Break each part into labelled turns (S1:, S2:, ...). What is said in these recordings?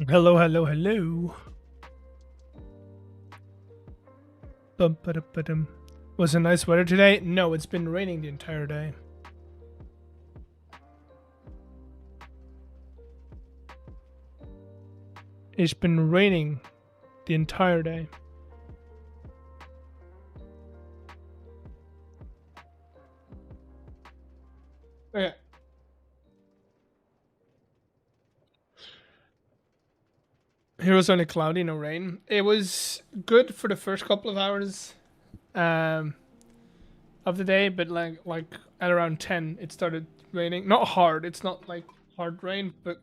S1: Hello, hello, hello. Bum. Was it nice weather today? No, it's been raining the entire day. It's been raining the entire day. Okay. Here was only cloudy, no rain. It was good for the first couple of hours of the day, but like at around 10 it started raining. Not hard, it's not like hard rain, but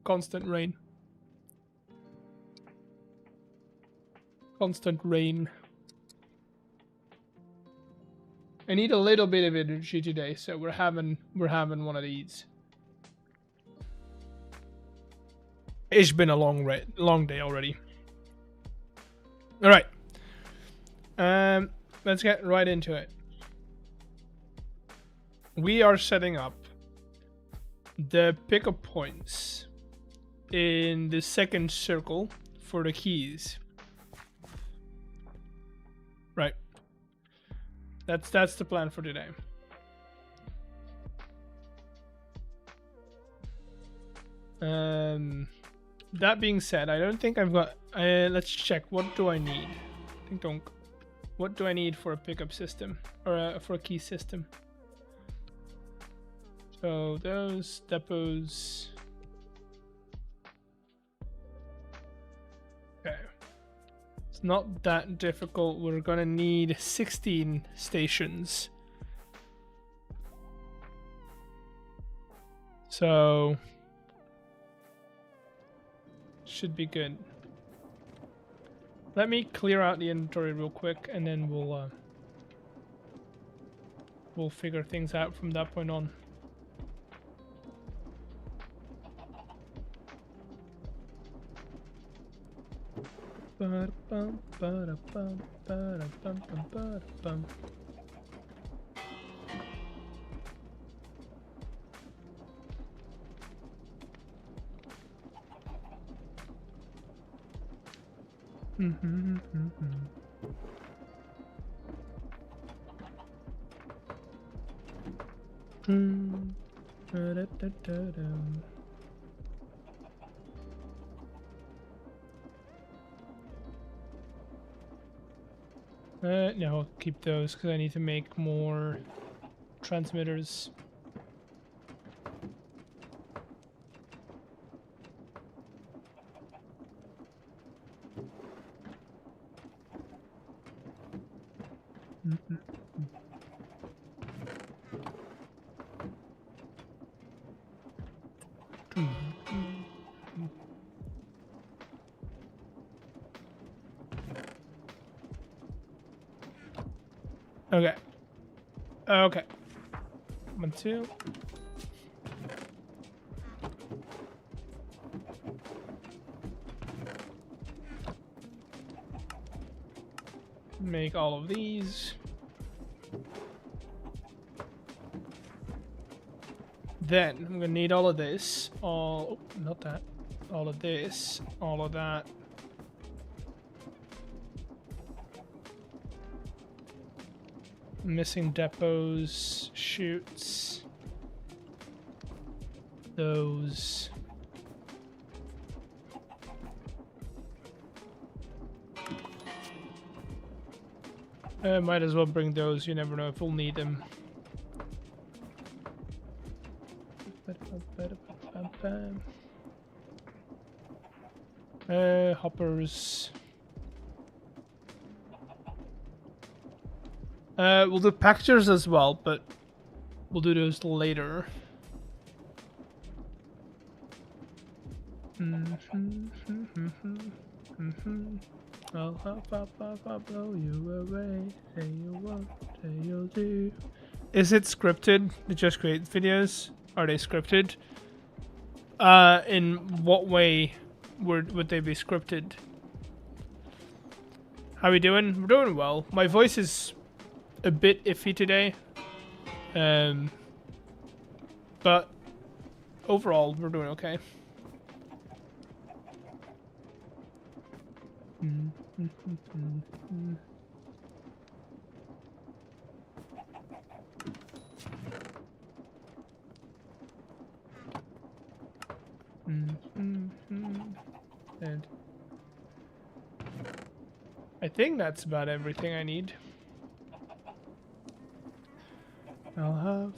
S1: constant rain. Constant rain. I need a little bit of energy today, so we're having one of these. It's been a long day already. All right. Let's get right into it. We are setting up the pickup points in the second circle for the keys. Right. That's the plan for today. That being said, I don't think I've got. Let's check. What do I need? What do I need for a pickup system or for a key system? So those depots. Okay. It's not that difficult. We're gonna need 16 stations. So should be good. Let me clear out the inventory real quick, and then we'll figure things out from that point on. No, I'll keep those because I need to make more transmitters. Okay. Okay. 1, 2. Make all of these. Then I'm gonna need all of this. All, oh, not that. All of this. All of that. Missing depots, chutes, those. Might as well bring those, you never know if we'll need them. Hoppers. We'll do packagers as well, but we'll do those later. I'll blow you away. Say you won't, say you'll do. Is it scripted? The Just Create videos? Are they scripted? In what way would they be scripted? How we doing? We're doing well. My voice is a bit iffy today, but overall we're doing okay. And I think that's about everything I need. I'll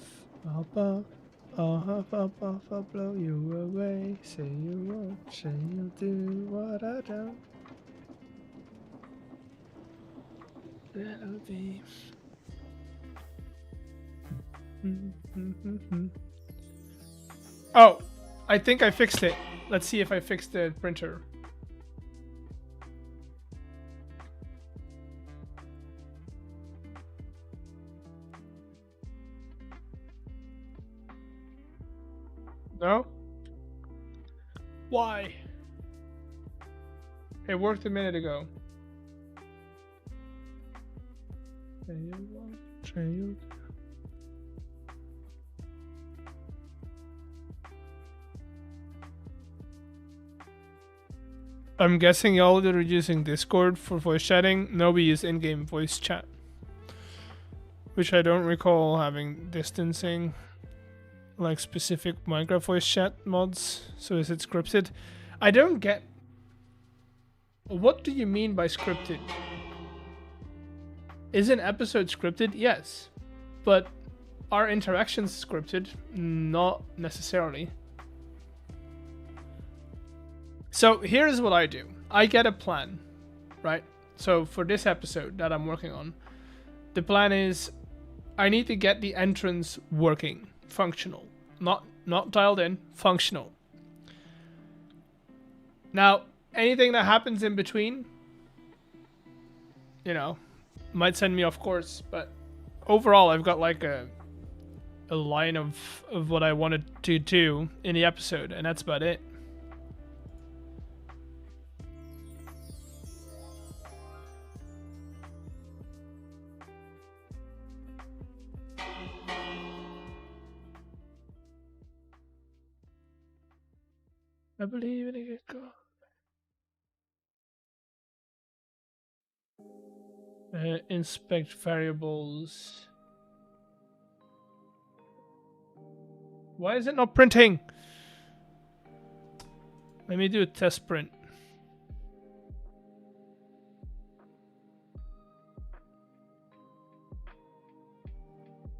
S1: blow you away. Say you won't, say you'll do what I don't. That'll be. Oh, I think I fixed it. Let's see if I fixed the printer. No? Why? It worked a minute ago. I'm guessing y'all that are using Discord for voice chatting. No, we use in-game voice chat. Which I don't recall having distancing. Like specific Minecraft voice chat mods. So is it scripted? I don't get... What do you mean by scripted? Is an episode scripted? Yes. But are interactions scripted? Not necessarily. So here's what I do. I get a plan, right? So for this episode that I'm working on, the plan is I need to get the entrance working, functional. Not dialed in, functional. Now, anything that happens in between, you know, might send me off course, but overall I've got like a line of what I wanted to do in the episode, and that's about it. I believe in a good God. Inspect variables. Why is it not printing? Let me do a test print.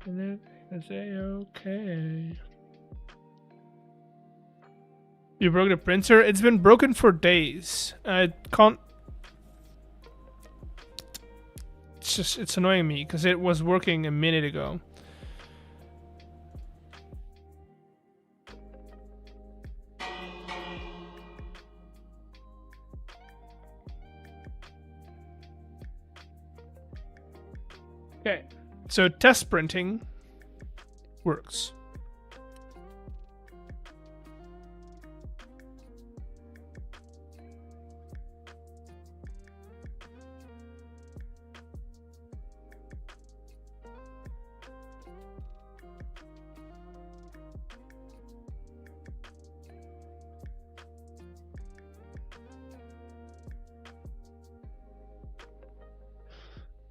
S1: And then I say okay. You broke the printer? It's been broken for days. I can't... It's annoying me because it was working a minute ago. Okay, so test printing works.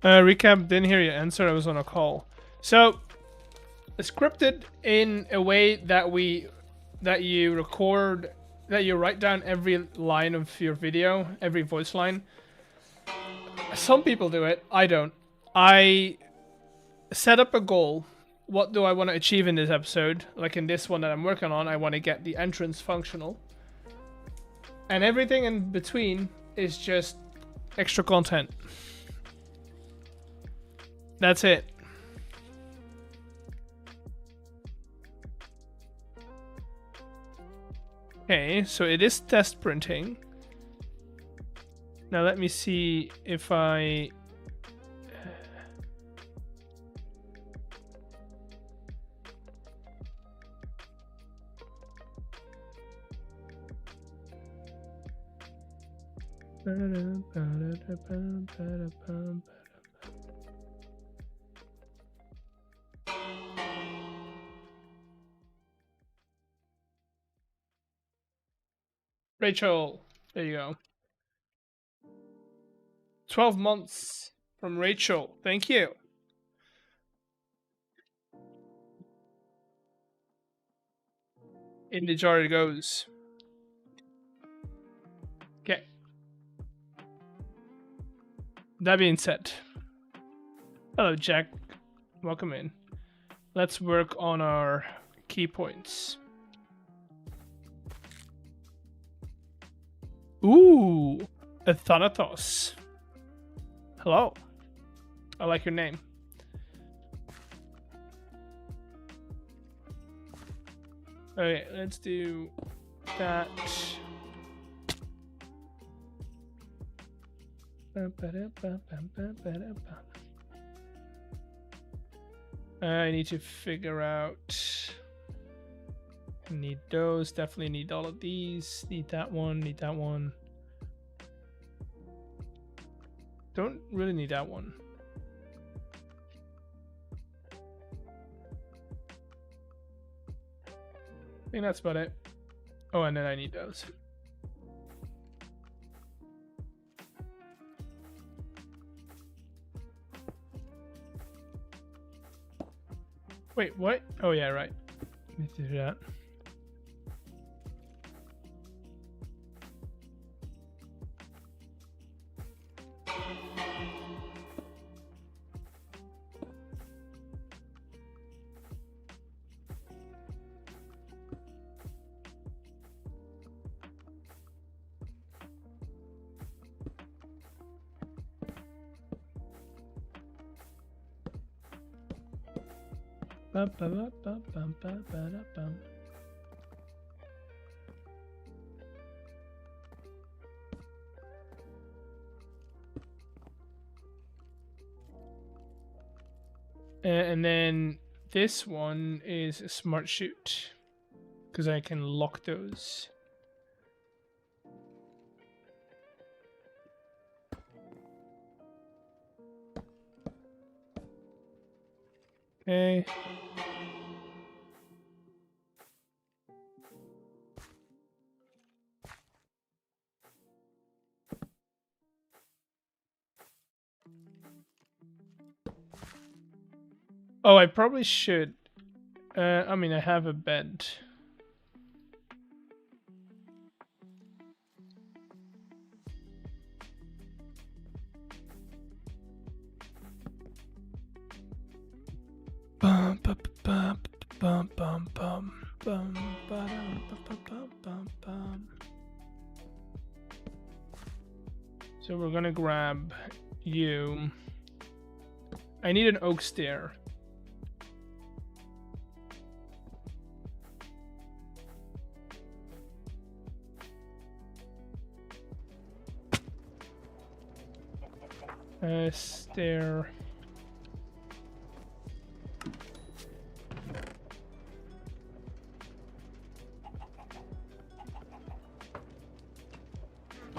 S1: Recap, didn't hear your answer, I was on a call. So, scripted in a way that you record, that you write down every line of your video, every voice line. Some people do it, I don't. I set up a goal. What do I want to achieve in this episode? Like in this one that I'm working on, I want to get the entrance functional. And everything in between is just extra content. That's it. Okay, so it is test printing. Now let me see if I... Rachel, there you go. 12 months from Rachel. Thank you. In the jar it goes. Okay. That being said, hello Jack. Welcome in. Let's work on our key points. Ooh, a Thanatos. Hello. I like your name. Okay, let's do that. I need to figure out. Need those. Definitely need all of these. Need that one. Need that one. Don't really need that one. I think that's about it. Oh, and then I need those. Wait, what? Oh yeah, right. Need to do that. And then this one is a smart shoot because I can lock those. Okay. Oh, I probably should. I mean, I have a bed. Bum, bum, bum, bum, bum, bum, bum, bum, bum, bum, bum. So we're gonna grab you. I need an oak stair. Stair.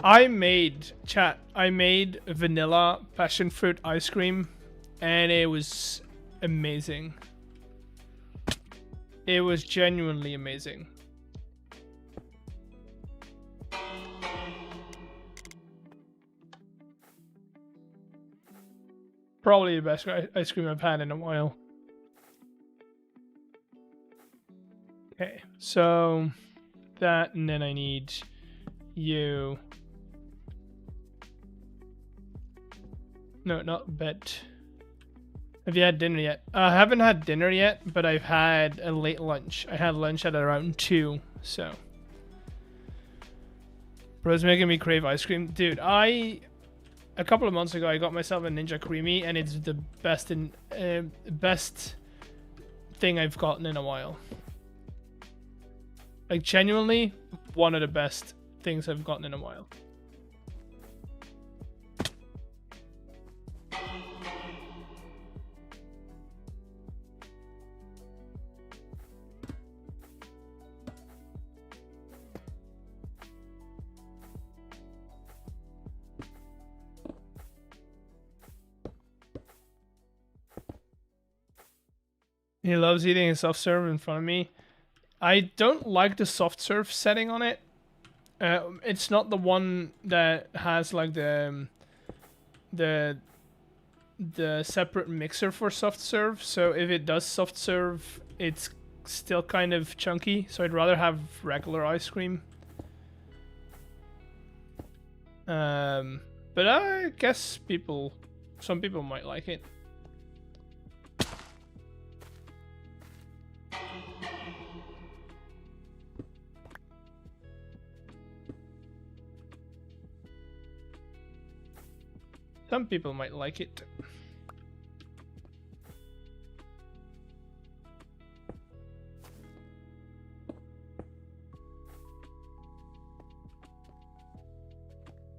S1: I made vanilla passion fruit ice cream and it was amazing. It was genuinely amazing. Probably the best ice cream I've had in a while. Okay, so that, and then I need you. No, not bed. Have you had dinner yet? I haven't had dinner yet, but I've had a late lunch. I had lunch at around 2, so. Bro's making me crave ice cream. Dude, a couple of months ago, I got myself a Ninja Creamy, and it's the best best thing I've gotten in a while. Like, genuinely, one of the best things I've gotten in a while. He loves eating a soft serve in front of me. I don't like the soft serve setting on it. It's not the one that has like the the separate mixer for soft serve. So if it does soft serve, it's still kind of chunky. So I'd rather have regular ice cream. But I guess some people might like it. Some people might like it.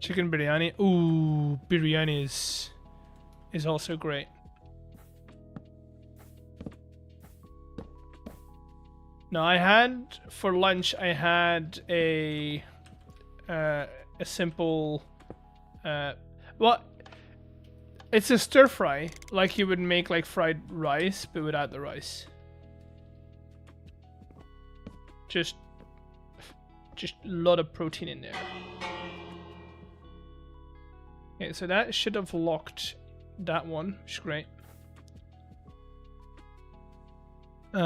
S1: Chicken biryani. Ooh, biryani is also great. No, I had for lunch. I had a simple. Well, it's a stir fry, like you would make like fried rice, but without the rice. Just a lot of protein in there. Okay, so that should have locked that one, which is great. We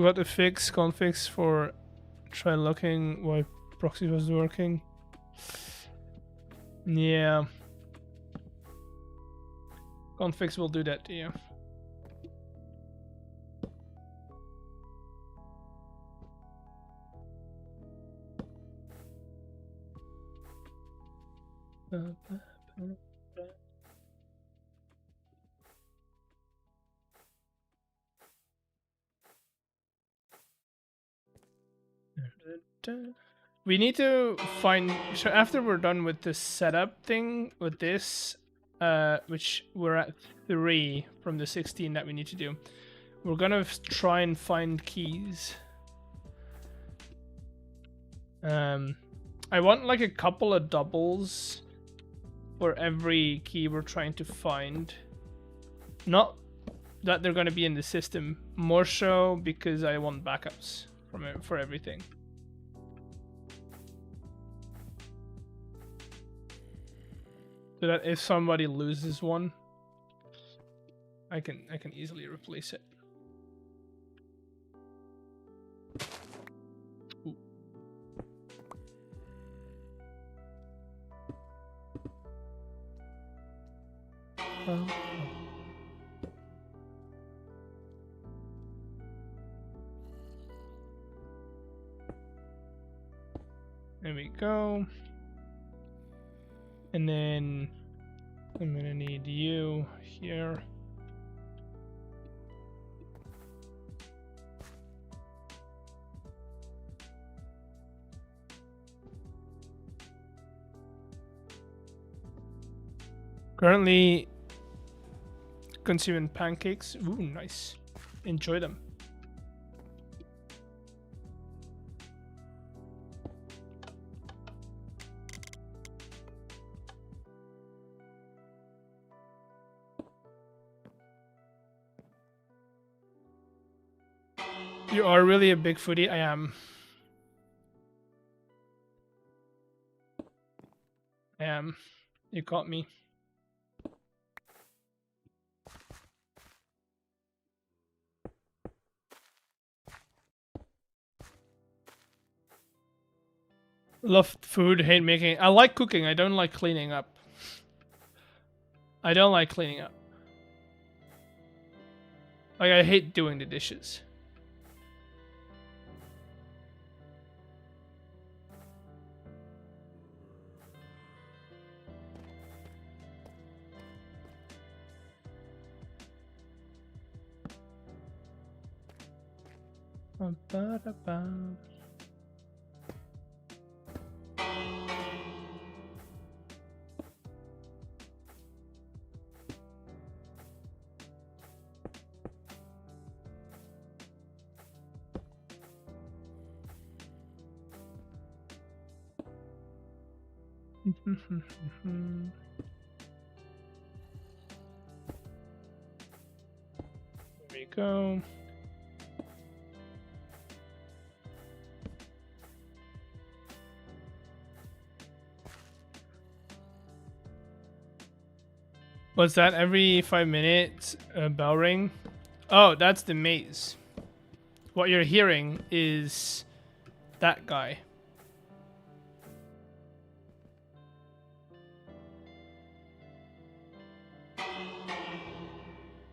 S1: got the confix for try looking why proxy was working. Yeah. Confix will do that to you. We need to find, so after we're done with this setup thing with this, which we're at 3 from the 16 that we need to do, we're gonna try and find keys. I want like a couple of doubles for every key we're trying to find. Not that they're gonna be in the system, more so because I want backups for everything. So that if somebody loses one, I can easily replace it. Ooh. There we go. And then I'm gonna need you here. Currently consuming pancakes. Ooh, nice. Enjoy them. You are really a big foodie. I am. You caught me. Love food, hate making. I like cooking. I don't like cleaning up. I don't like cleaning up. Like, I hate doing the dishes. There we go. What's that? Every 5 minutes, bell ring? Oh, that's the maze. What you're hearing is that guy.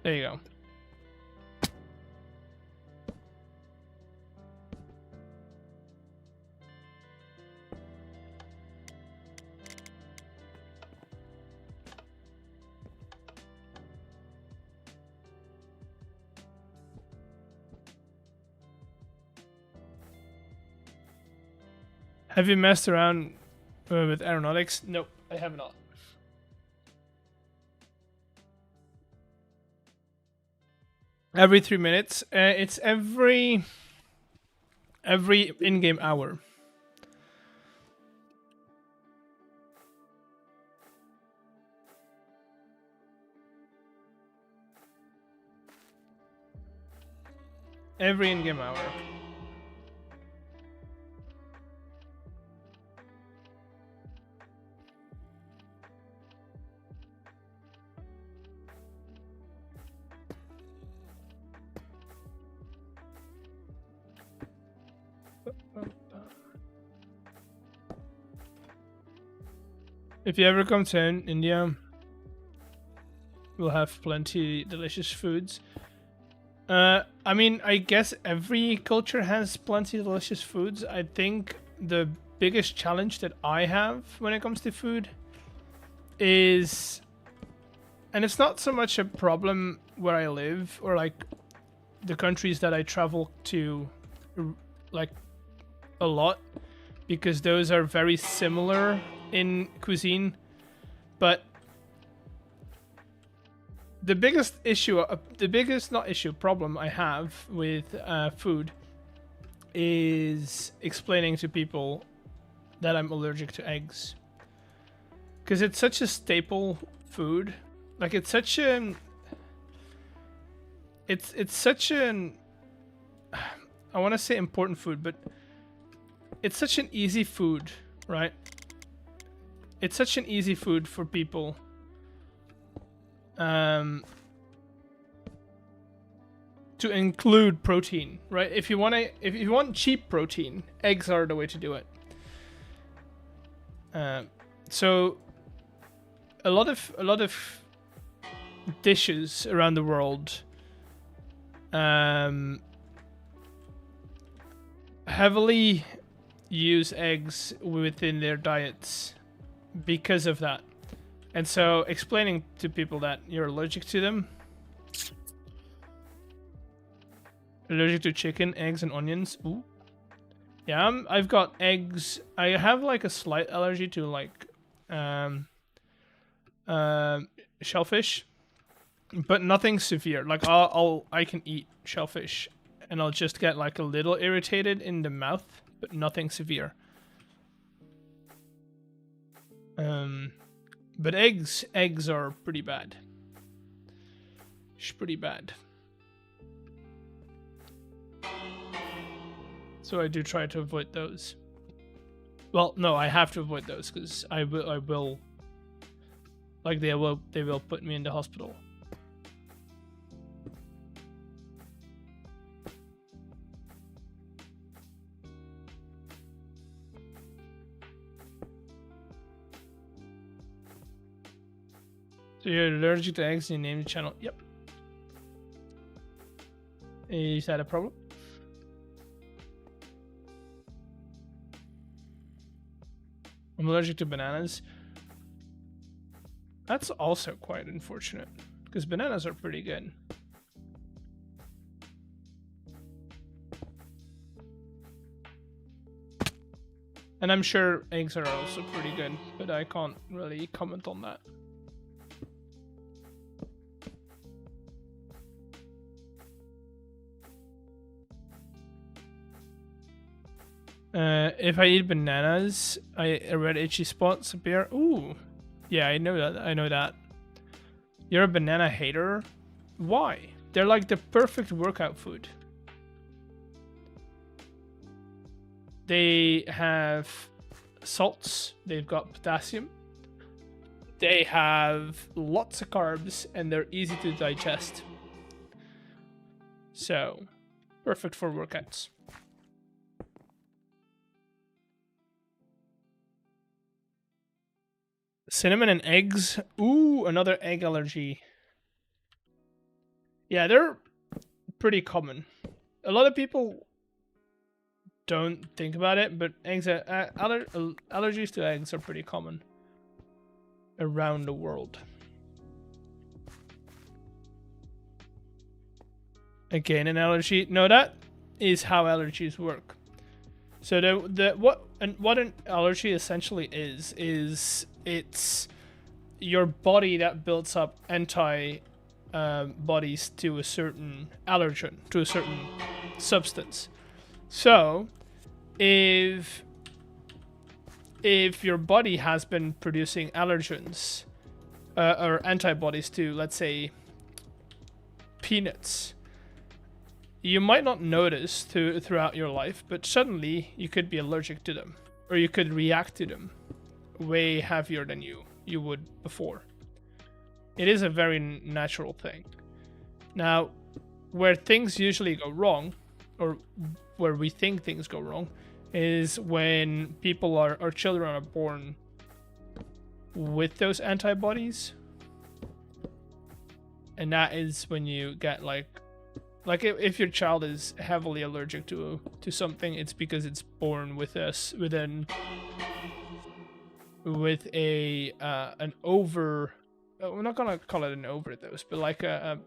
S1: There you go. Have you messed around with aeronautics? Nope, I have not. Every 3 minutes. It's every in-game hour. Every in-game hour. If you ever come to India, we'll have plenty delicious foods. I mean, I guess every culture has plenty of delicious foods. I think the biggest challenge that I have when it comes to food is, and it's not so much a problem where I live or like the countries that I travel to, like a lot, because those are very similar in cuisine, but the biggest issue, problem I have with food is explaining to people that I'm allergic to eggs, because it's such a staple food. Like it's such an, it's such an, I want to say important food, but it's such an easy food, right? It's such an easy food for people. To include protein, right? If you want cheap protein, eggs are the way to do it. So a lot of dishes around the world heavily use eggs within their diets because of that. And so explaining to people that you're allergic to them, allergic to chicken, eggs, and onions. Ooh. Yeah, I've got eggs. I have like a slight allergy to like shellfish, but nothing severe. Like I can eat shellfish, and I'll just get like a little irritated in the mouth, but nothing severe. But eggs are pretty bad. It's pretty bad. So I do try to avoid those. Well, no, I have to avoid those because I will. Like they will put me in the hospital. So you're allergic to eggs and you named the channel. Yep. Is that a problem? I'm allergic to bananas. That's also quite unfortunate, because bananas are pretty good. And I'm sure eggs are also pretty good, but I can't really comment on that. If I eat bananas, I red itchy spots appear. Ooh, yeah, I know that. I know that. You're a banana hater? Why? They're like the perfect workout food. They have salts. They've got potassium. they have lots of carbs and they're easy to digest. So, perfect for workouts. Cinnamon and eggs. Ooh, another egg allergy. Yeah, they're pretty common. A lot of people don't think about it, but eggs allergies to eggs are pretty common around the world. Again, an allergy. No, that is how allergies work. So what an allergy essentially is it's your body that builds up bodies to a certain allergen, to a certain substance. So, if your body has been producing allergens or antibodies to, let's say, peanuts, you might not notice throughout your life, but suddenly you could be allergic to them, or you could react to them way heavier than you would before. It is a very natural thing. Now, where things usually go wrong, or where we think things go wrong, is when people or children are born with those antibodies. And that is when you get like if your child is heavily allergic to something, it's because it's born with an over. We're not gonna call it an overdose, but like a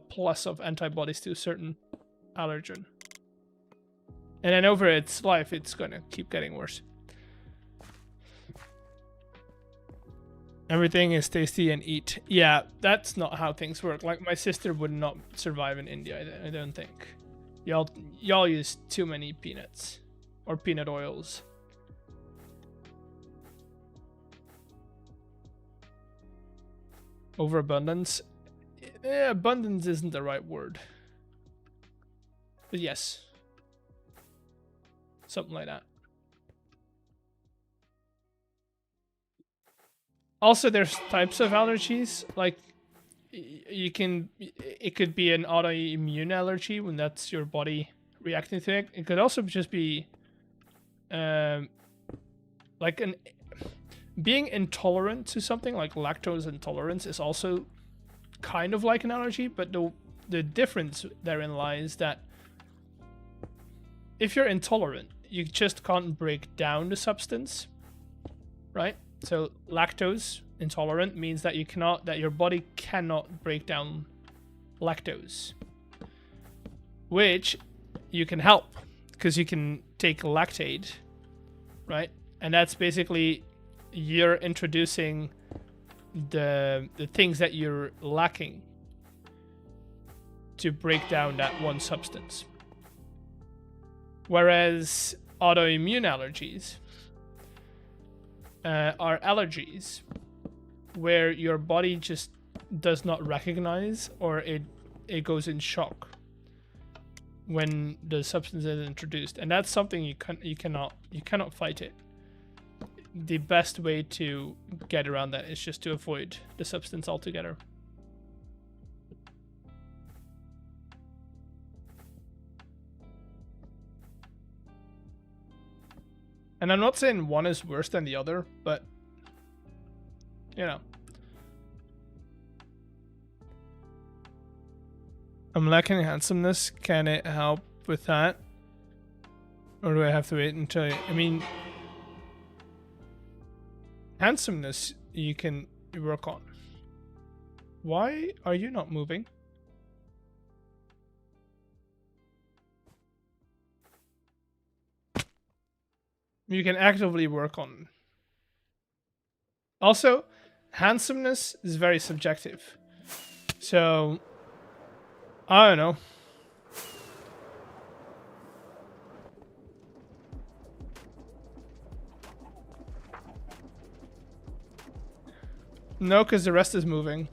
S1: plus of antibodies to a certain allergen. And then over its life, it's gonna keep getting worse. Everything is tasty and eat. Yeah, that's not how things work. Like, my sister would not survive in India, I don't think. Y'all use too many peanuts. Or peanut oils. Overabundance? Abundance isn't the right word. But yes. Something like that. Also, there's types of allergies. Like, it could be an autoimmune allergy when that's your body reacting to it. It could also just be like being intolerant to something, like lactose intolerance is also kind of like an allergy, but the difference therein lies that if you're intolerant, you just can't break down the substance, right? So lactose intolerant means that your body cannot break down lactose, which you can help because you can take Lactaid, right? And that's basically you're introducing the things that you're lacking to break down that one substance. Whereas autoimmune allergies are allergies where your body just does not recognize, or it goes in shock when the substance is introduced, and that's something you cannot fight it. The best way to get around that is just to avoid the substance altogether. And I'm not saying one is worse than the other, but you know. I'm lacking handsomeness. Can it help with that? Or do I have to wait until... I mean... handsomeness you can work on. Why are you not moving? You can actively work on. Also, handsomeness is very subjective. So, I don't know. No, because the rest is moving.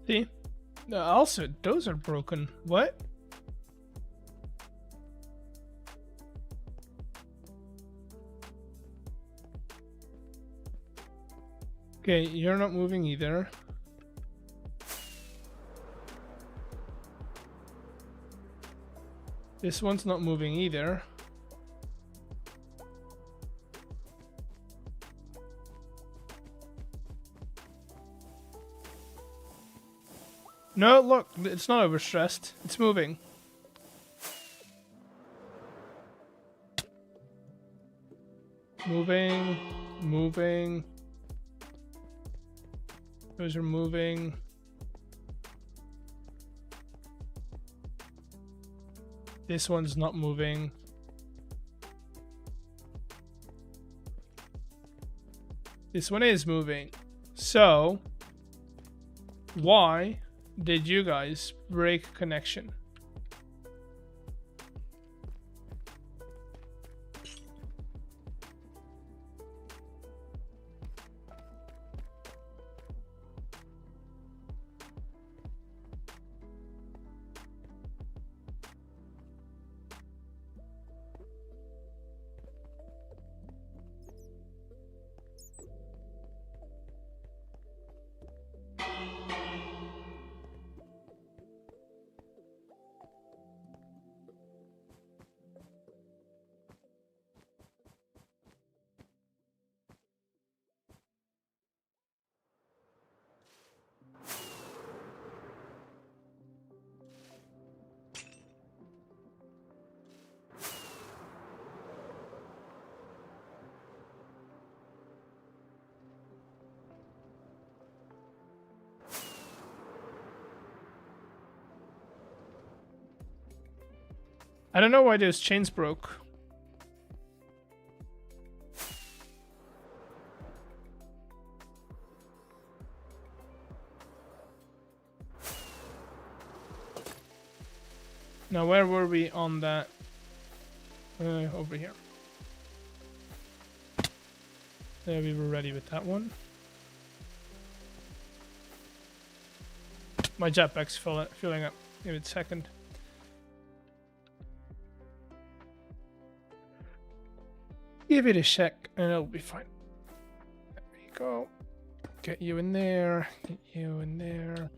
S1: See? Also, those are broken. What? Okay, you're not moving either. This one's not moving either. No, look, it's not overstressed. It's moving. Moving, moving. Those are moving. This one's not moving. This one is moving. So, why did you guys break connection? I don't know why those chains broke. Now, where were we on that? Over here. There, we were ready with that one. My jetpack's filling up. Give it a second. Give it a sec and it'll be fine. There you go. Get you in there. Get you in there.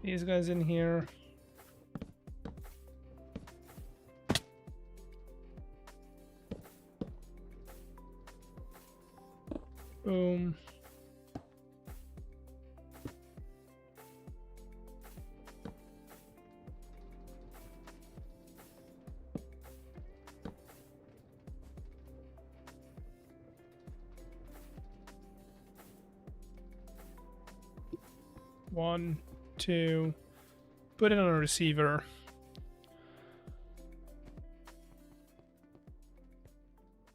S1: These guys in here. Boom. One, two. Put it on a receiver.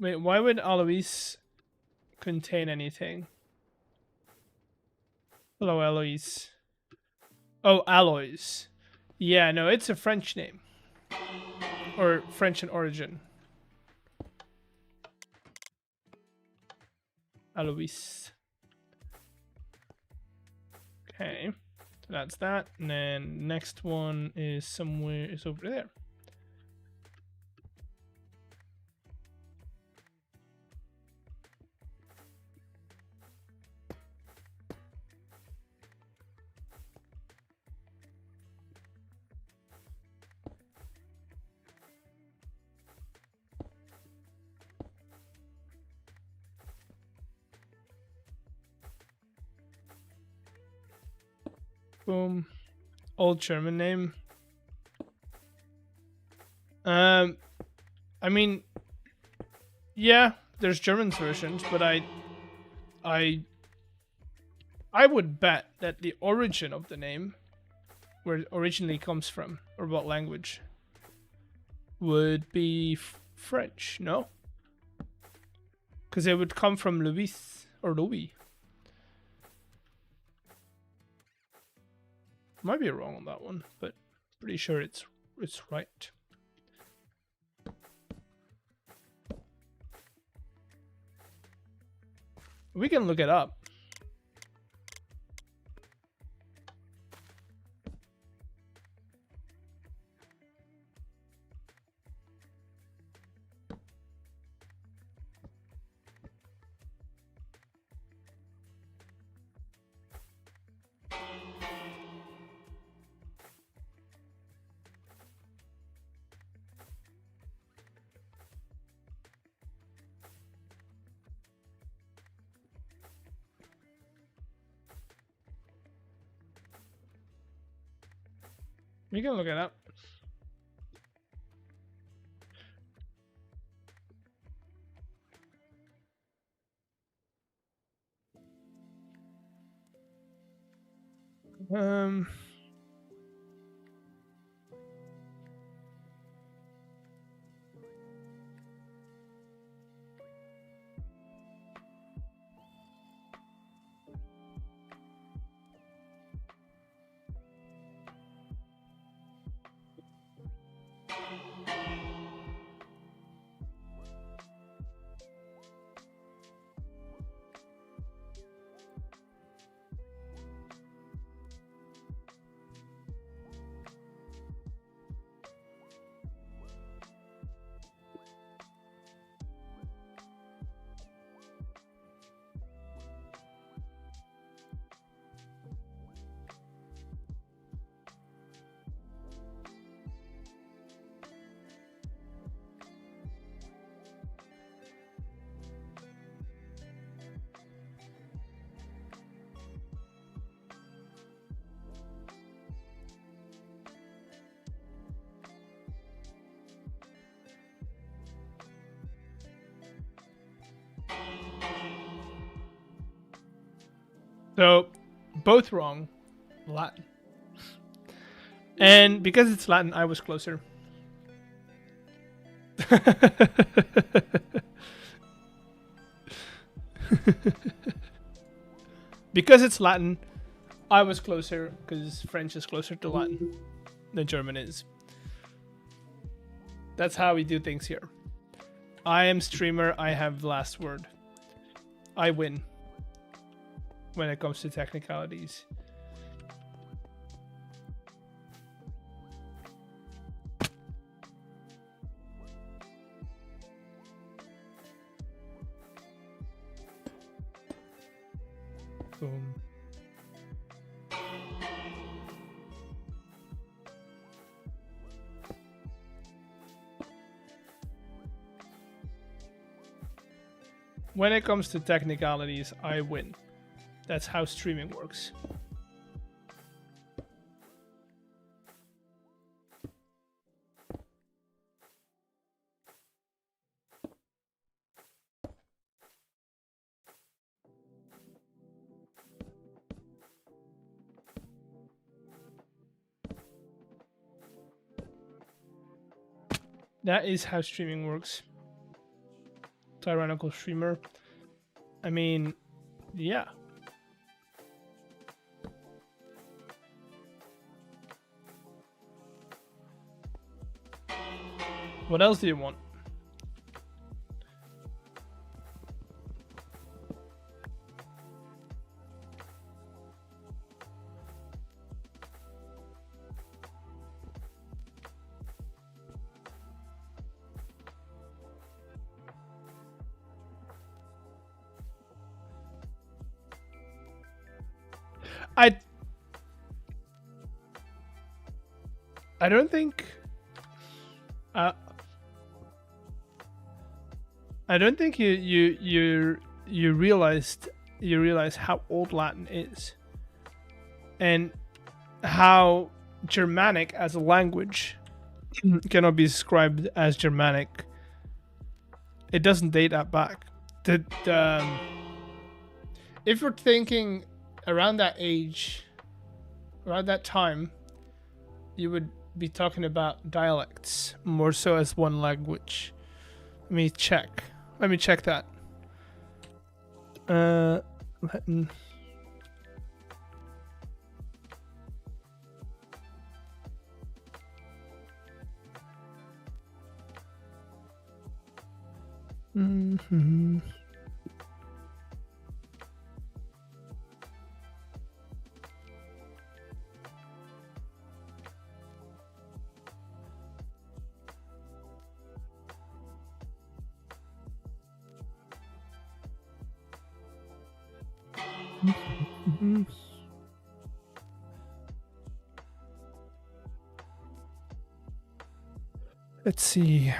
S1: Wait, why would Alois contain anything? Hello, Alois. Oh, Alois. Yeah, no, it's a French name. Or French in origin. Alois. Okay. So that's that. And then next one is over there. Boom. Old German name. I mean, yeah, there's German versions, but I would bet that the origin of the name, where it originally comes from, or what language, would be French, no? Because it would come from Louis or Louis. Might be wrong on that one, but pretty sure it's right. We can look it up. We can look it up. So, both wrong. Latin. And because it's Latin, I was closer. Because it's Latin, I was closer, because French is closer to Latin than German is. That's how we do things here. I am streamer, I have the last word. I win when it comes to technicalities. Boom. When it comes to technicalities, I win. That's how streaming works. That is how streaming works. Tyrannical streamer. I mean, yeah. What else do you want? I don't think I don't think you realize how old Latin is and how Germanic as a language cannot be described as Germanic. It doesn't date that back. If we're thinking around that age, around that time, you would be talking about dialects more so as one language. Let me check. Let me check that. Latin. Mm-hmm. Mm-hmm. Let's see.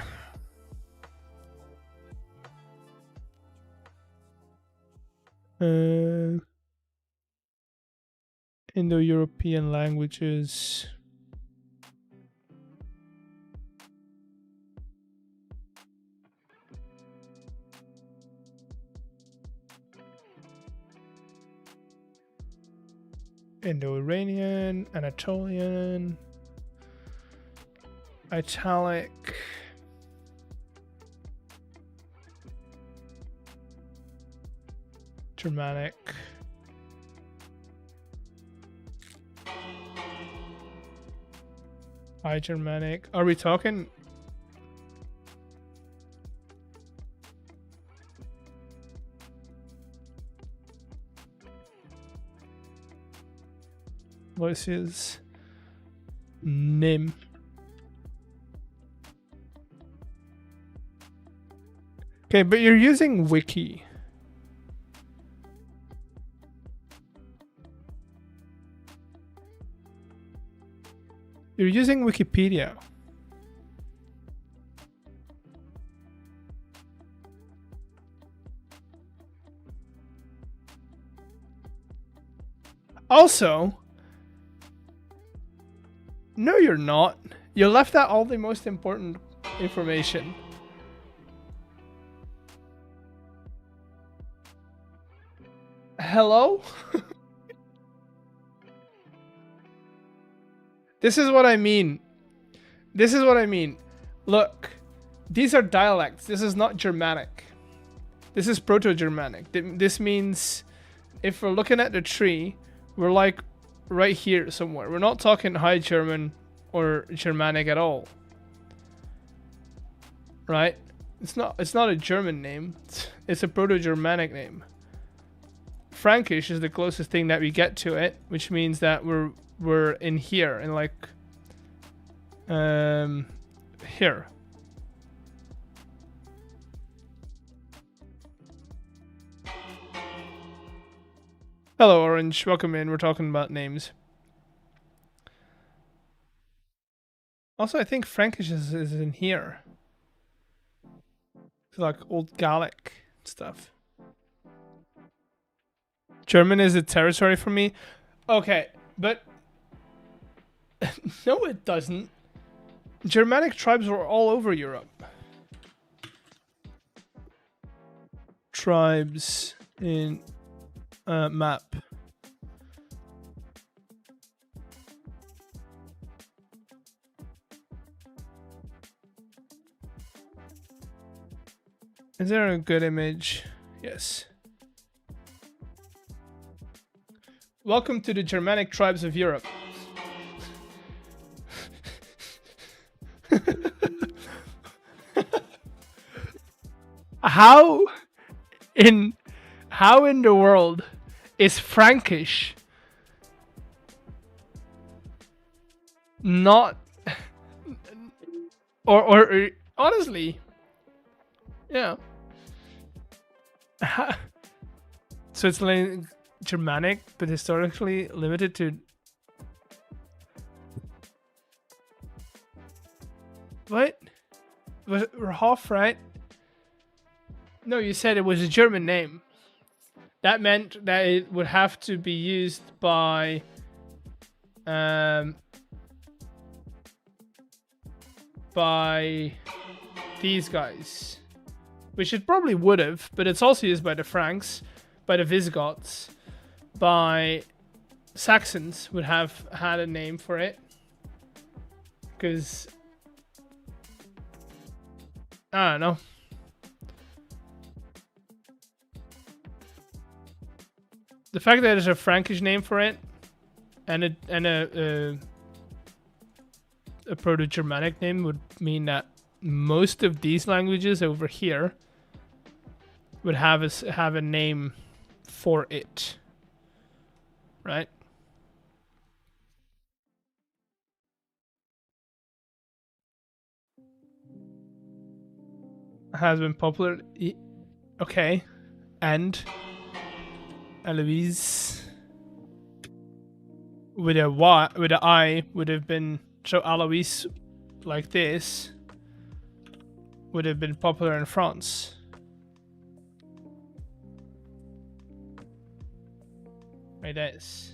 S1: Indo-European languages. Indo-Iranian, Anatolian, Italic, Germanic, High Germanic. Are we talking? What's his name? Okay, but you're using Wiki. You're using Wikipedia. Also, no, you're not. You left out all the most important information. Hello? This is what I mean. This is what I mean. Look, these are dialects. This is not Germanic. This is Proto-Germanic. This means if we're looking at the tree, we're like right here somewhere. We're not talking High German or Germanic at all. Right? It's not a German name. It's a Proto-Germanic name. Frankish is the closest thing that we get to it, which means that we're in here, in like here. Hello, Orange. Welcome in. We're talking about names. Also, I think Frankish is in here. It's like old Gallic stuff. German is a territory for me. Okay, but no, it doesn't. Germanic tribes were all over Europe. Tribes in map. Is there a good image? Yes. Welcome to the Germanic tribes of Europe. How in the world is Frankish not or honestly, yeah. So it's like Germanic, but historically limited to what? We're half right. No, you said it was a German name. That meant that it would have to be used by these guys, which it probably would have, but it's also used by the Franks, by the Visigoths, by Saxons would have had a name for it. Because I don't know. The fact that there's a Frankish name for it and a Proto-Germanic name would mean that most of these languages over here would have a name for it, right? Has been popular. Okay, and Alois with a Y, with an I would have been, so Alois like this would have been popular in France. Like this.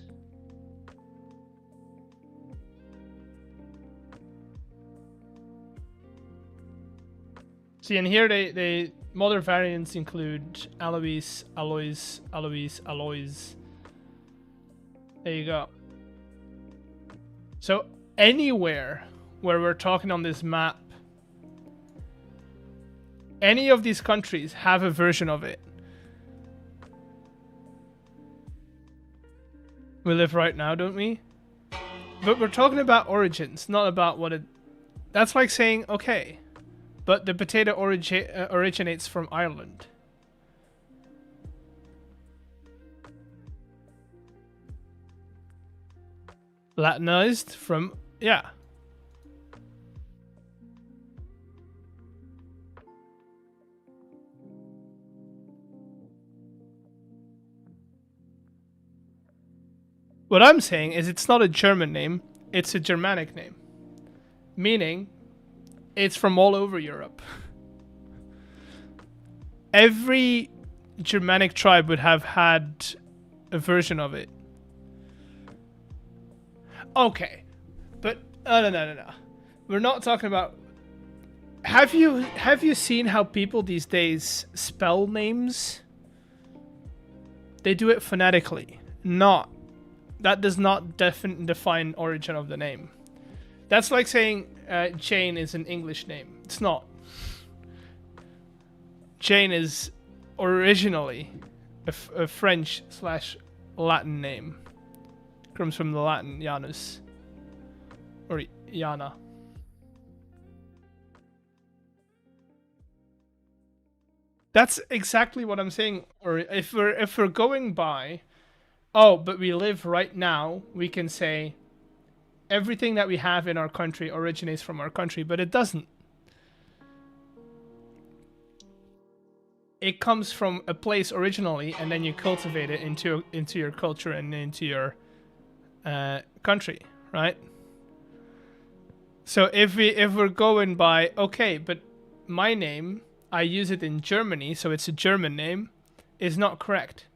S1: See, and here they modern variants include Alois, Alois, Alois, Alois. There you go. So anywhere where we're talking on this map, any of these countries have a version of it. We live right now, don't we? But we're talking about origins, not about what it... That's like saying, okay, but the potato originates from Ireland. Latinized from... Yeah. What I'm saying is it's not a German name, it's a Germanic name. Meaning, it's from all over Europe. Every Germanic tribe would have had a version of it. Okay, but no. We're not talking about... Have you seen how people these days spell names? They do it phonetically. That does not define origin of the name. That's like saying Jane is an English name. It's not. Jane is originally a French/Latin name. Comes from the Latin Janus or Jana. That's exactly what I'm saying. Or if we're going by, oh, but we live right now, we can say everything that we have in our country originates from our country, but it doesn't. It comes from a place originally, and then you cultivate it into your culture and into your country, right? So if we're going by, okay, but my name, I use it in Germany, so it's a German name, is not correct.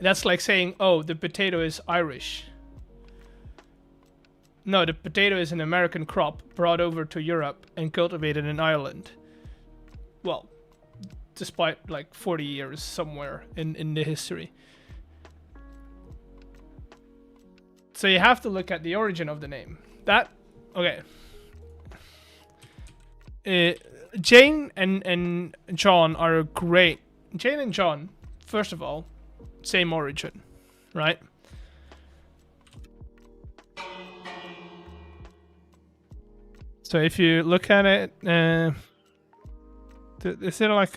S1: That's like saying, oh, the potato is Irish. No, the potato is an American crop brought over to Europe and cultivated in Ireland. Well, despite like 40 years somewhere in the history. So you have to look at the origin of the name. Okay. Jane and John are great. Jane and John, first of all, same origin, right? So if you look at it, is it like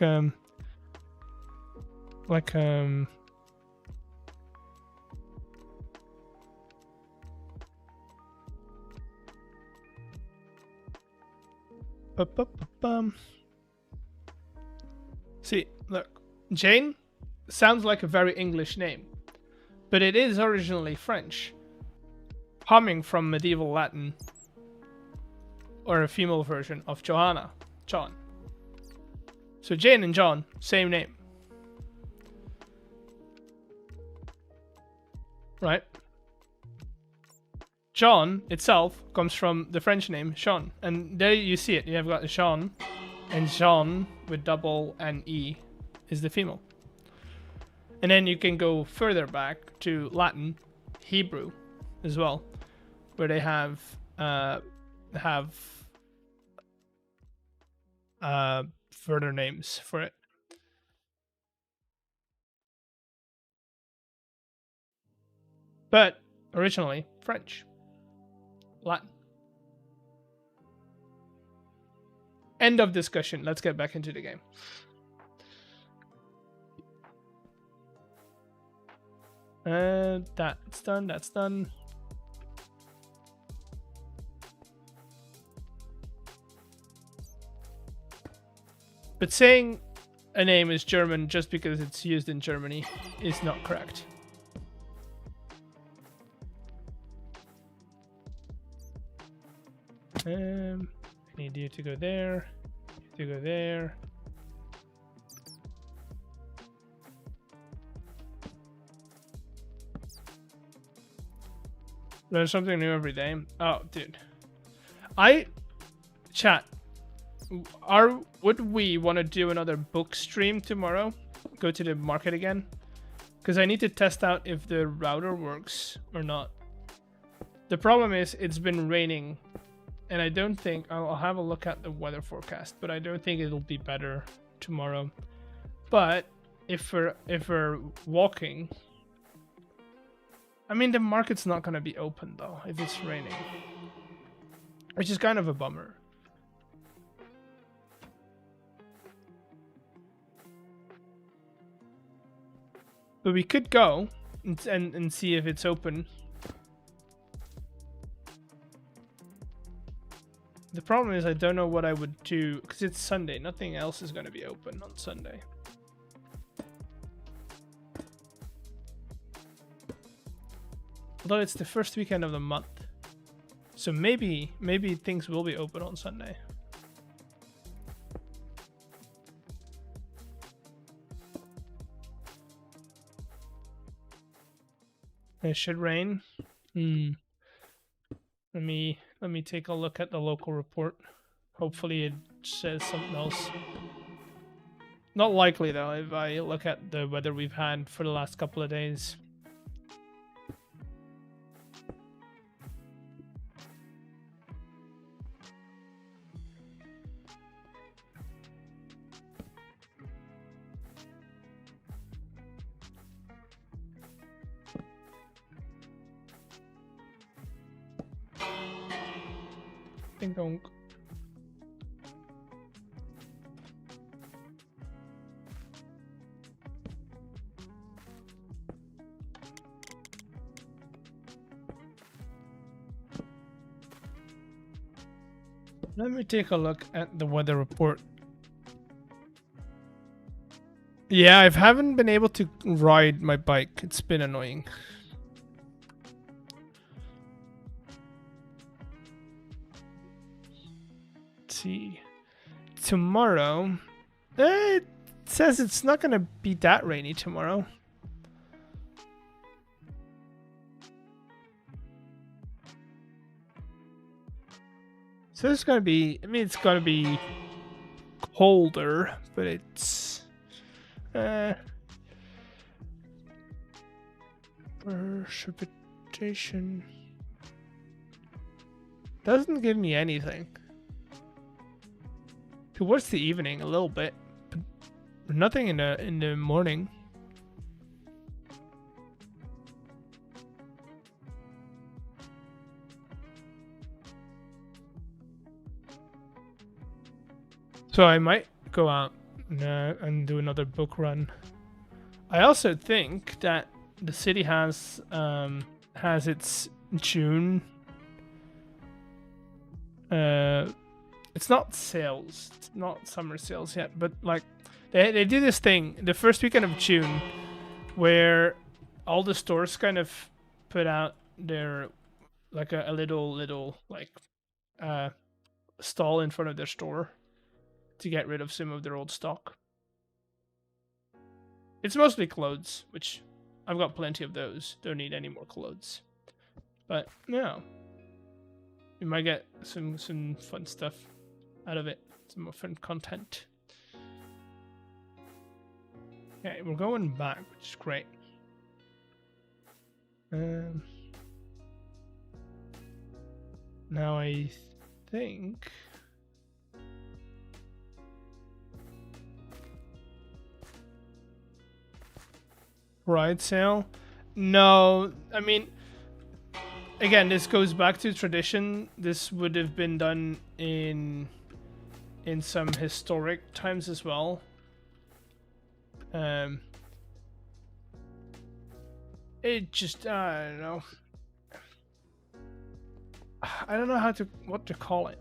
S1: see, look, Jane sounds like a very English name, but it is originally French, coming from medieval Latin, or a female version of Johanna, John. So Jane and John, same name. Right? John itself comes from the French name Jean. And there you see it. You have got Jean, and Jean with double N E is the female. And then you can go further back to Latin, Hebrew as well, where they have have further names for it. But originally French, Latin. End of discussion. Let's get back into the game. That's done. That's done. But saying a name is German just because it's used in Germany is not correct. I need you to go there. You to go there. Learn something new every day. Oh, dude. Chat. Would we want to do another book stream tomorrow? Go to the market again? Because I need to test out if the router works or not. The problem is it's been raining, and I don't think I'll have a look at the weather forecast, but I don't think it'll be better tomorrow. But if we're walking, I mean the market's not gonna be open though if it's raining, which is kind of a bummer. But we could go and see if it's open. The problem is I don't know what I would do because it's Sunday. Nothing else is going to be open on Sunday. Although it's the first weekend of the month. So maybe things will be open on Sunday. It should rain. Let me take a look at the local report. Hopefully it says something else. Not likely though if I look at the weather we've had for the last couple of days. Ding dong. Let me take a look at the weather report. Yeah, I haven't been able to ride my bike. It's been annoying. See, tomorrow it says it's not gonna be that rainy tomorrow. So it's gonna be, I mean, it's gonna be colder, but it's precipitation doesn't give me anything. Towards the evening a little bit, but nothing in the morning. So I might go out and do another book run. I also think that the city has its June. It's not sales, it's not summer sales yet, but like they do this thing the first weekend of June where all the stores kind of put out their like a little like stall in front of their store to get rid of some of their old stock. It's mostly clothes, which I've got plenty of those. Don't need any more clothes. But no, we might get some fun stuff out of it, some more fun content. Okay, we're going back, which is great. Now I think. Pride sale? No, I mean, again, this goes back to tradition. This would have been done in some historic times as well. It just, I don't know. I don't know what to call it.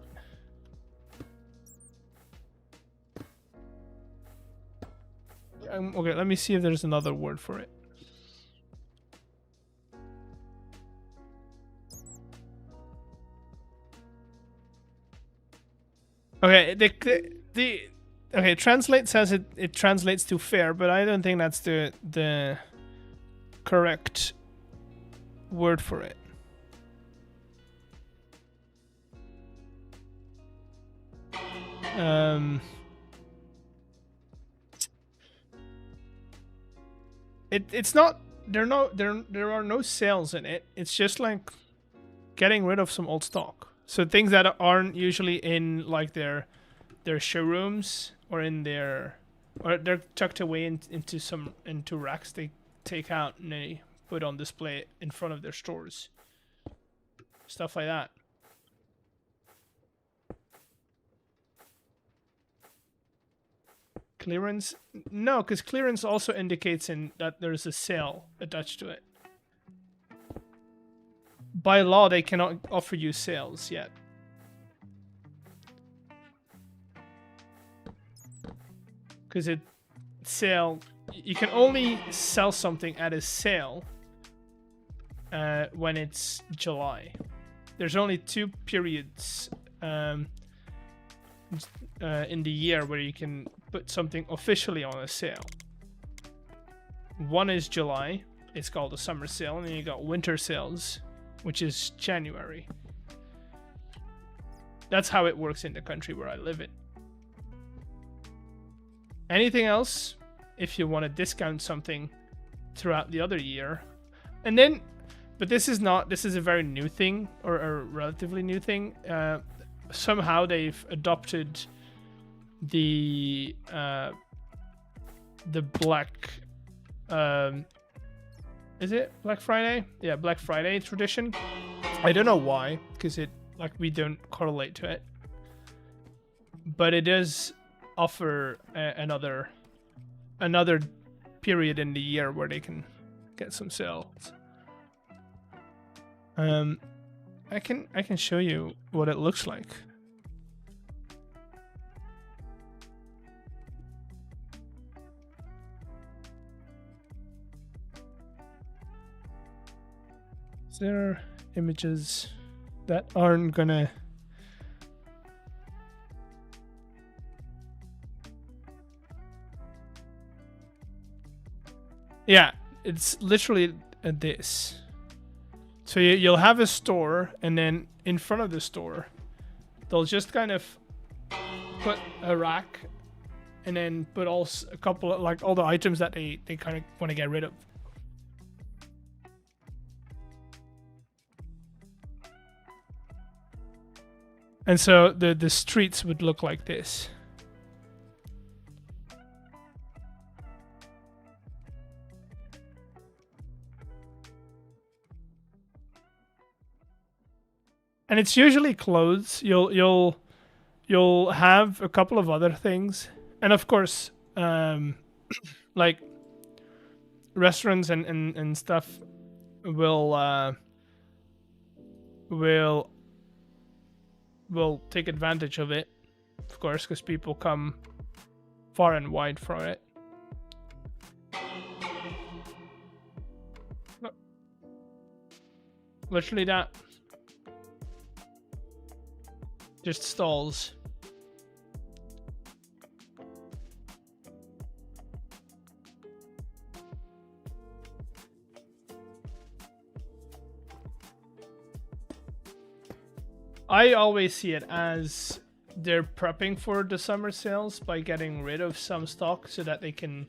S1: Okay, let me see if there's another word for it. Okay, okay, translate says it translates to fair, but I don't think that's the correct word for it. It's not, there are no sales in it. It's just like getting rid of some old stock. So things that aren't usually in like their showrooms or in their, or they're tucked away into racks, they take out and they put on display in front of their stores. Stuff like that. Clearance? No, because clearance also indicates that there's a sale attached to it. By law, they cannot offer you sales yet. Because you can only sell something at a sale when it's July. There's only 2 periods in the year where you can put something officially on a sale. One is July, it's called the summer sale, and then you got winter sales, which is January. That's how it works in the country where I live in. Anything else, if you want to discount something throughout the other year, and then, but this is a very new thing, or a relatively new thing. Somehow they've adopted the Black, is it Black Friday? Yeah, Black Friday tradition. I don't know why, because we don't correlate to it, but it does offer another period in the year where they can get some sales. I can show you what it looks like. There are images that aren't gonna. Yeah, it's literally this. So you'll have a store, and then in front of the store, they'll just kind of put a rack, and then put a couple of, like, all the items that they kind of want to get rid of. And so the streets would look like this. And it's usually clothes. You'll have a couple of other things, and of course, like restaurants and stuff will take advantage of it, of course, because people come far and wide for it. Look. Literally that. Just stalls. I always see it as they're prepping for the summer sales by getting rid of some stock so that they can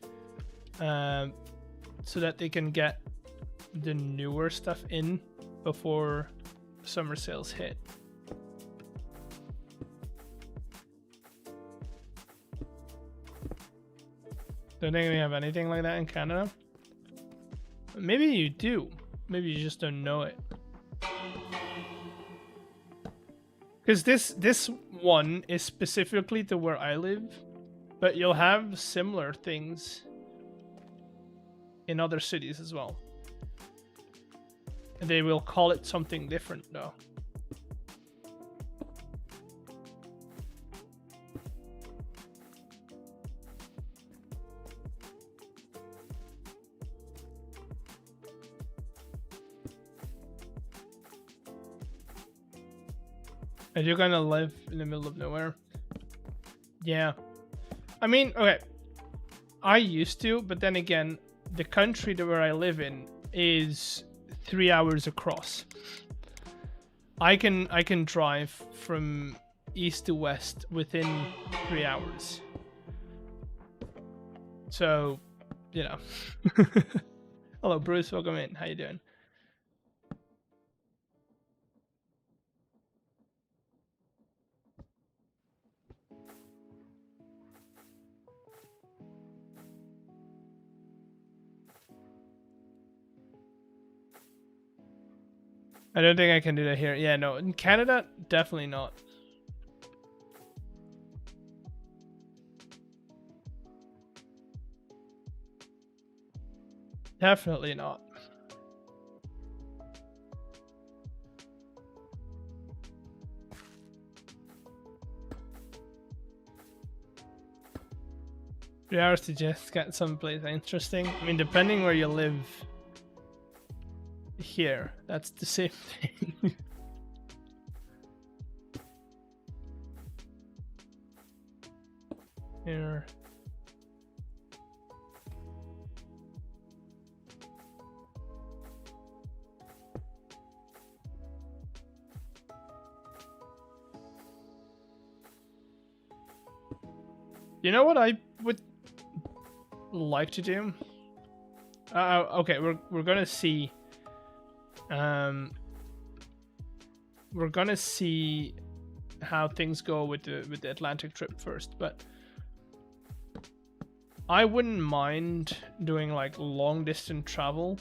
S1: get the newer stuff in before summer sales hit. Don't think we have anything like that in Canada. Maybe you do. Maybe you just don't know it. Because this one is specifically to where I live, but you'll have similar things in other cities as well. And they will call it something different though. And you're gonna live in the middle of nowhere. Yeah. I mean, okay. I used to, but then again, the country where I live in is 3 hours across. I can drive from east to west within 3 hours. So, you know. Hello, Bruce. Welcome in. How you doing? I don't think I can do that here. Yeah, no. In Canada, definitely not. Definitely not. Three hours to just get someplace interesting. I mean, depending where you live. Here, that's the same thing. Here. You know what I would like to do? Okay, we're gonna see. We're gonna see how things go with the Atlantic trip first, but I wouldn't mind doing like long distance travel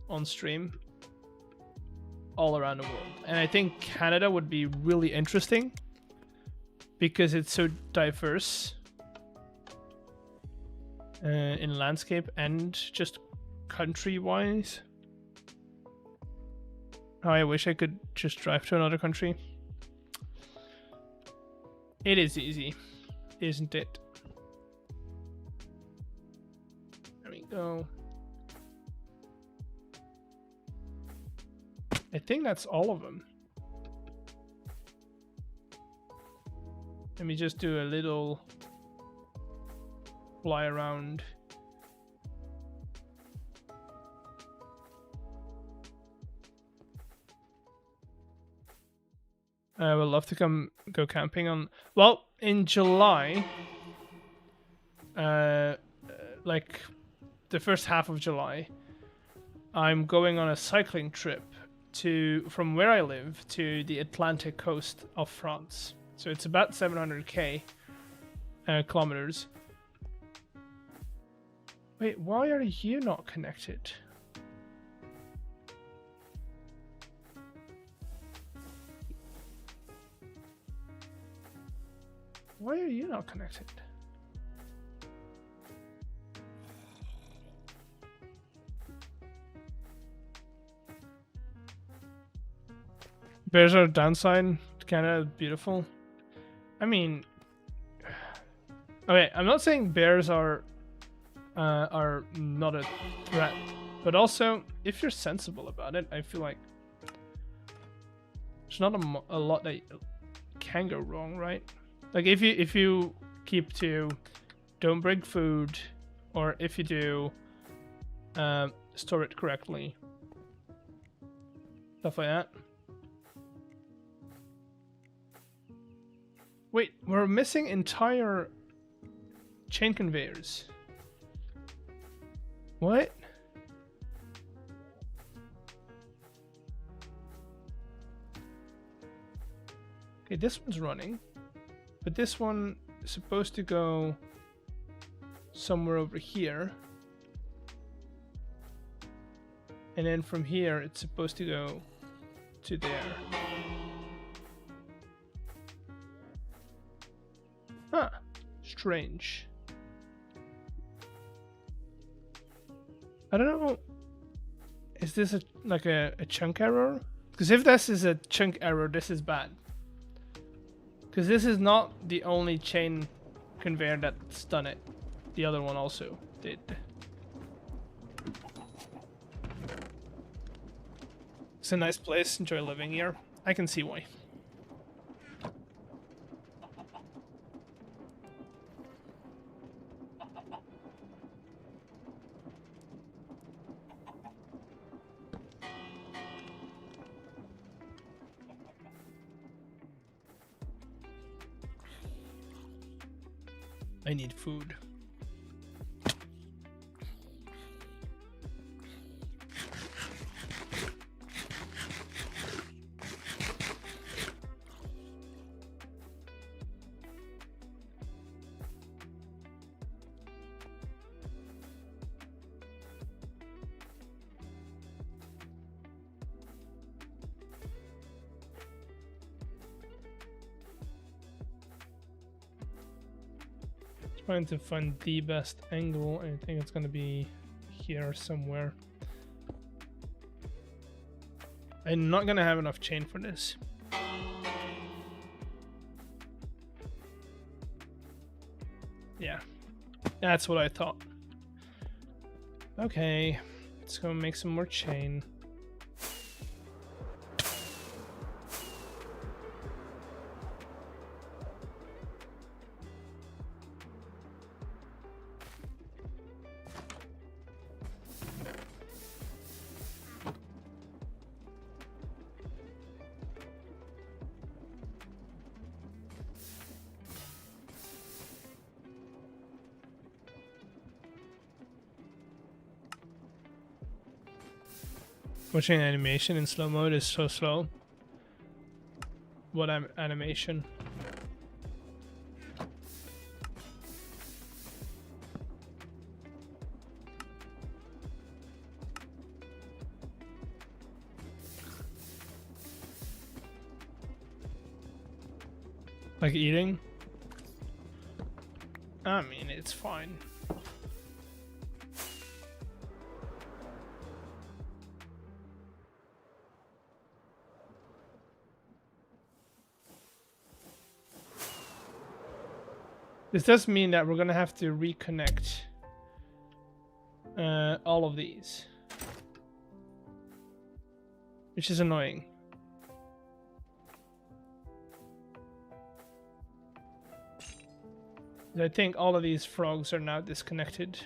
S1: on stream all around the world. And I think Canada would be really interesting because it's so diverse in landscape and just country wise. Oh, I wish I could just drive to another country. It is easy, isn't it? There we go. I think that's all of them. Let me just do a little fly around. I would love to go camping on. Well, in July, like the first half of July, I'm going on a cycling trip from where I live to the Atlantic coast of France. So it's about 700k kilometers. Wait, why are you not connected? Why are you not connected? Bears are downside. Canada is beautiful. I mean, okay, I'm not saying bears are not a threat, but also if you're sensible about it, I feel like there's not a lot that can go wrong, right? Like if you keep to don't break food, or if you do store it correctly, stuff like that. Wait, we're missing entire chain conveyors. What? Okay, this one's running. But this one is supposed to go somewhere over here. And then from here, it's supposed to go to there. Huh. Strange. I don't know. Is this like a chunk error? Because if this is a chunk error, this is bad. Because this is not the only chain conveyor that's done it. The other one also did. It's a nice place. Enjoy living here. I can see why. I need food. Trying to find the best angle. I think it's going to be here somewhere. I'm not going to have enough chain for this. Yeah, that's what I thought. Okay, let's go make some more chain. Watching animation in slow mode is so slow. What animation? Like eating? I mean, it's fine. This does mean that we're gonna have to reconnect all of these, which is annoying. I think all of these frogs are now disconnected.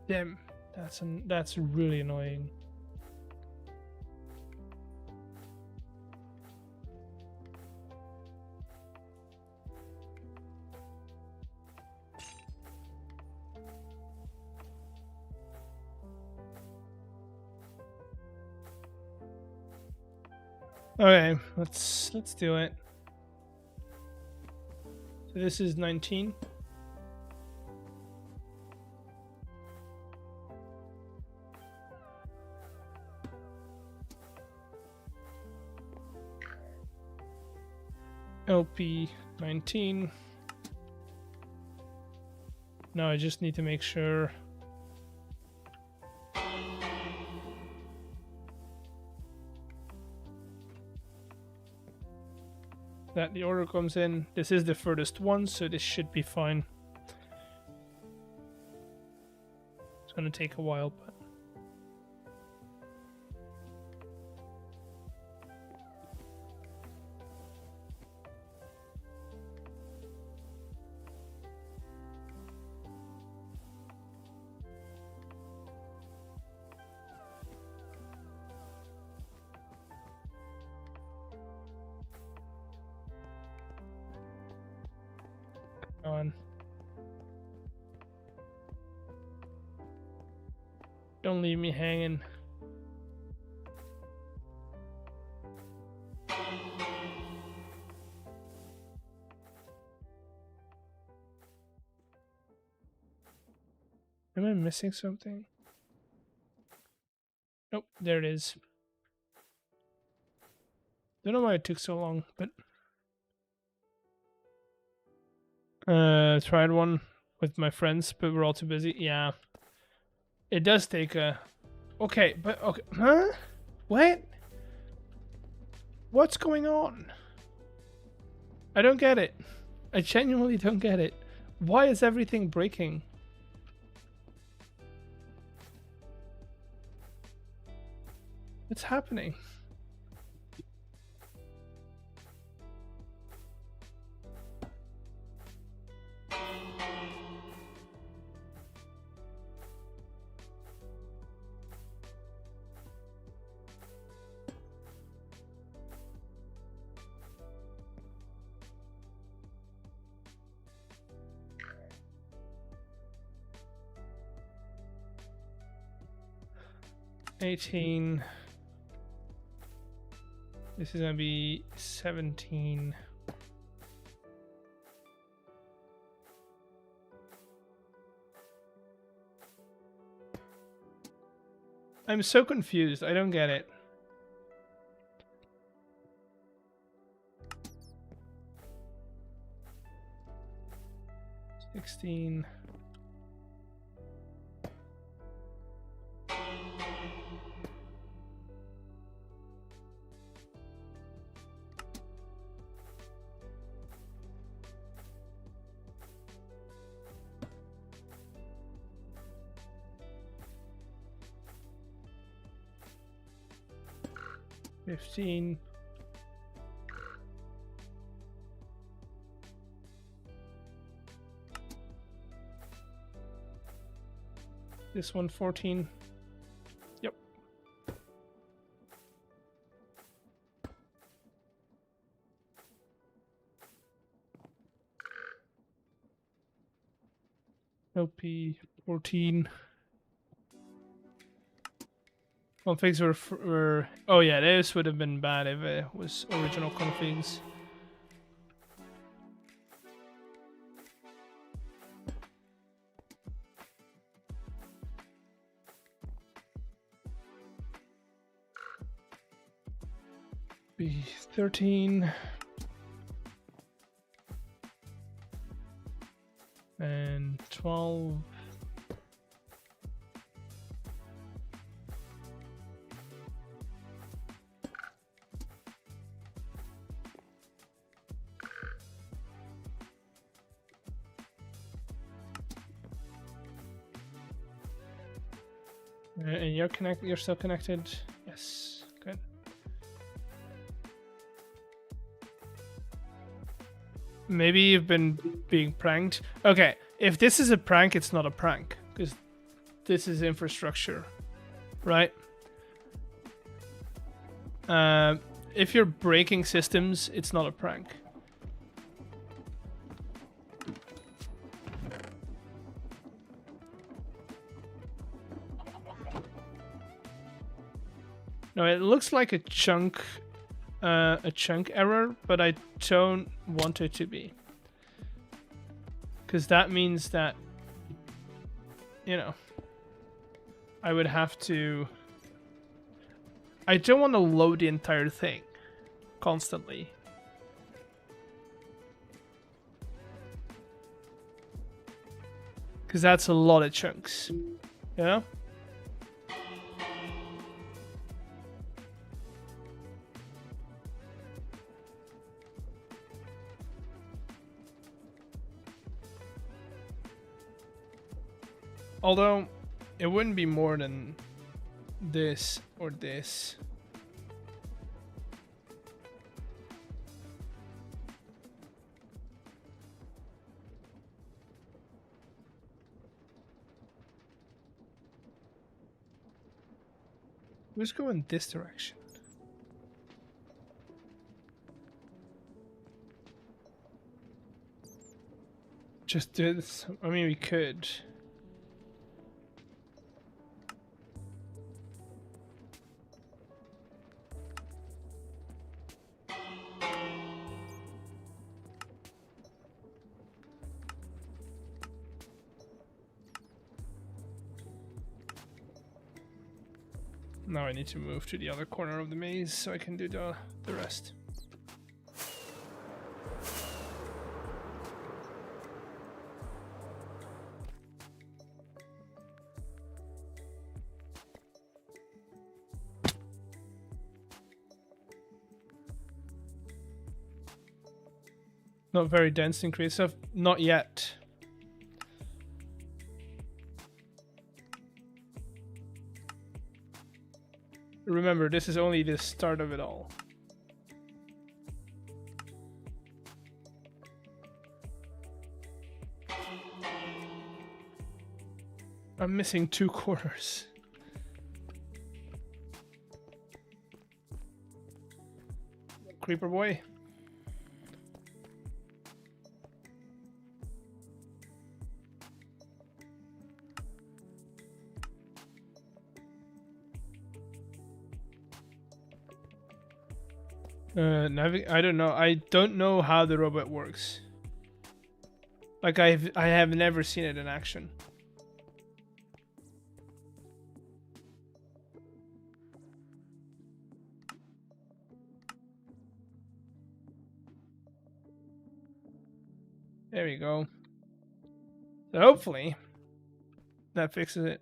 S1: Damn, that's really annoying. Okay, let's do it. So this is 19. LP 19. Now I just need to make sure that the order comes in. This is the furthest one, so this should be fine. It's gonna take a while, but on. Don't leave me hanging. Am I missing something? Nope, there it is. Don't know why it took so long, but tried one with my friends, but we're all too busy. Yeah, it does take a. Okay, but okay, huh? What? What's going on? I don't get it. I genuinely don't get it. Why is everything breaking? What's happening? $18. This is gonna be 17. I'm so confused. I don't get it. $16. $15. This one 14. Yep. LP 14. Configs were oh yeah, this would have been bad if it was original configs. Be 13 and 12. And you're connected. You're still connected. Yes, good. Maybe you've been being pranked. Okay, if this is a prank, it's not a prank because this is infrastructure, right? If you're breaking systems, it's not a prank. No, it looks like a chunk error, but I don't want it to be. Because that means that, you know, I would have to... I don't want to load the entire thing constantly. Because that's a lot of chunks, you know? Although, it wouldn't be more than this or this. Let's go in this direction. Just do this. I mean, we could. Now I need to move to the other corner of the maze so I can do the rest. Not very dense increase of not yet. Remember, this is only the start of it all. I'm missing 2 corners. Creeper boy. I don't know. I don't know how the robot works. Like I have never seen it in action. There we go. So hopefully that fixes it.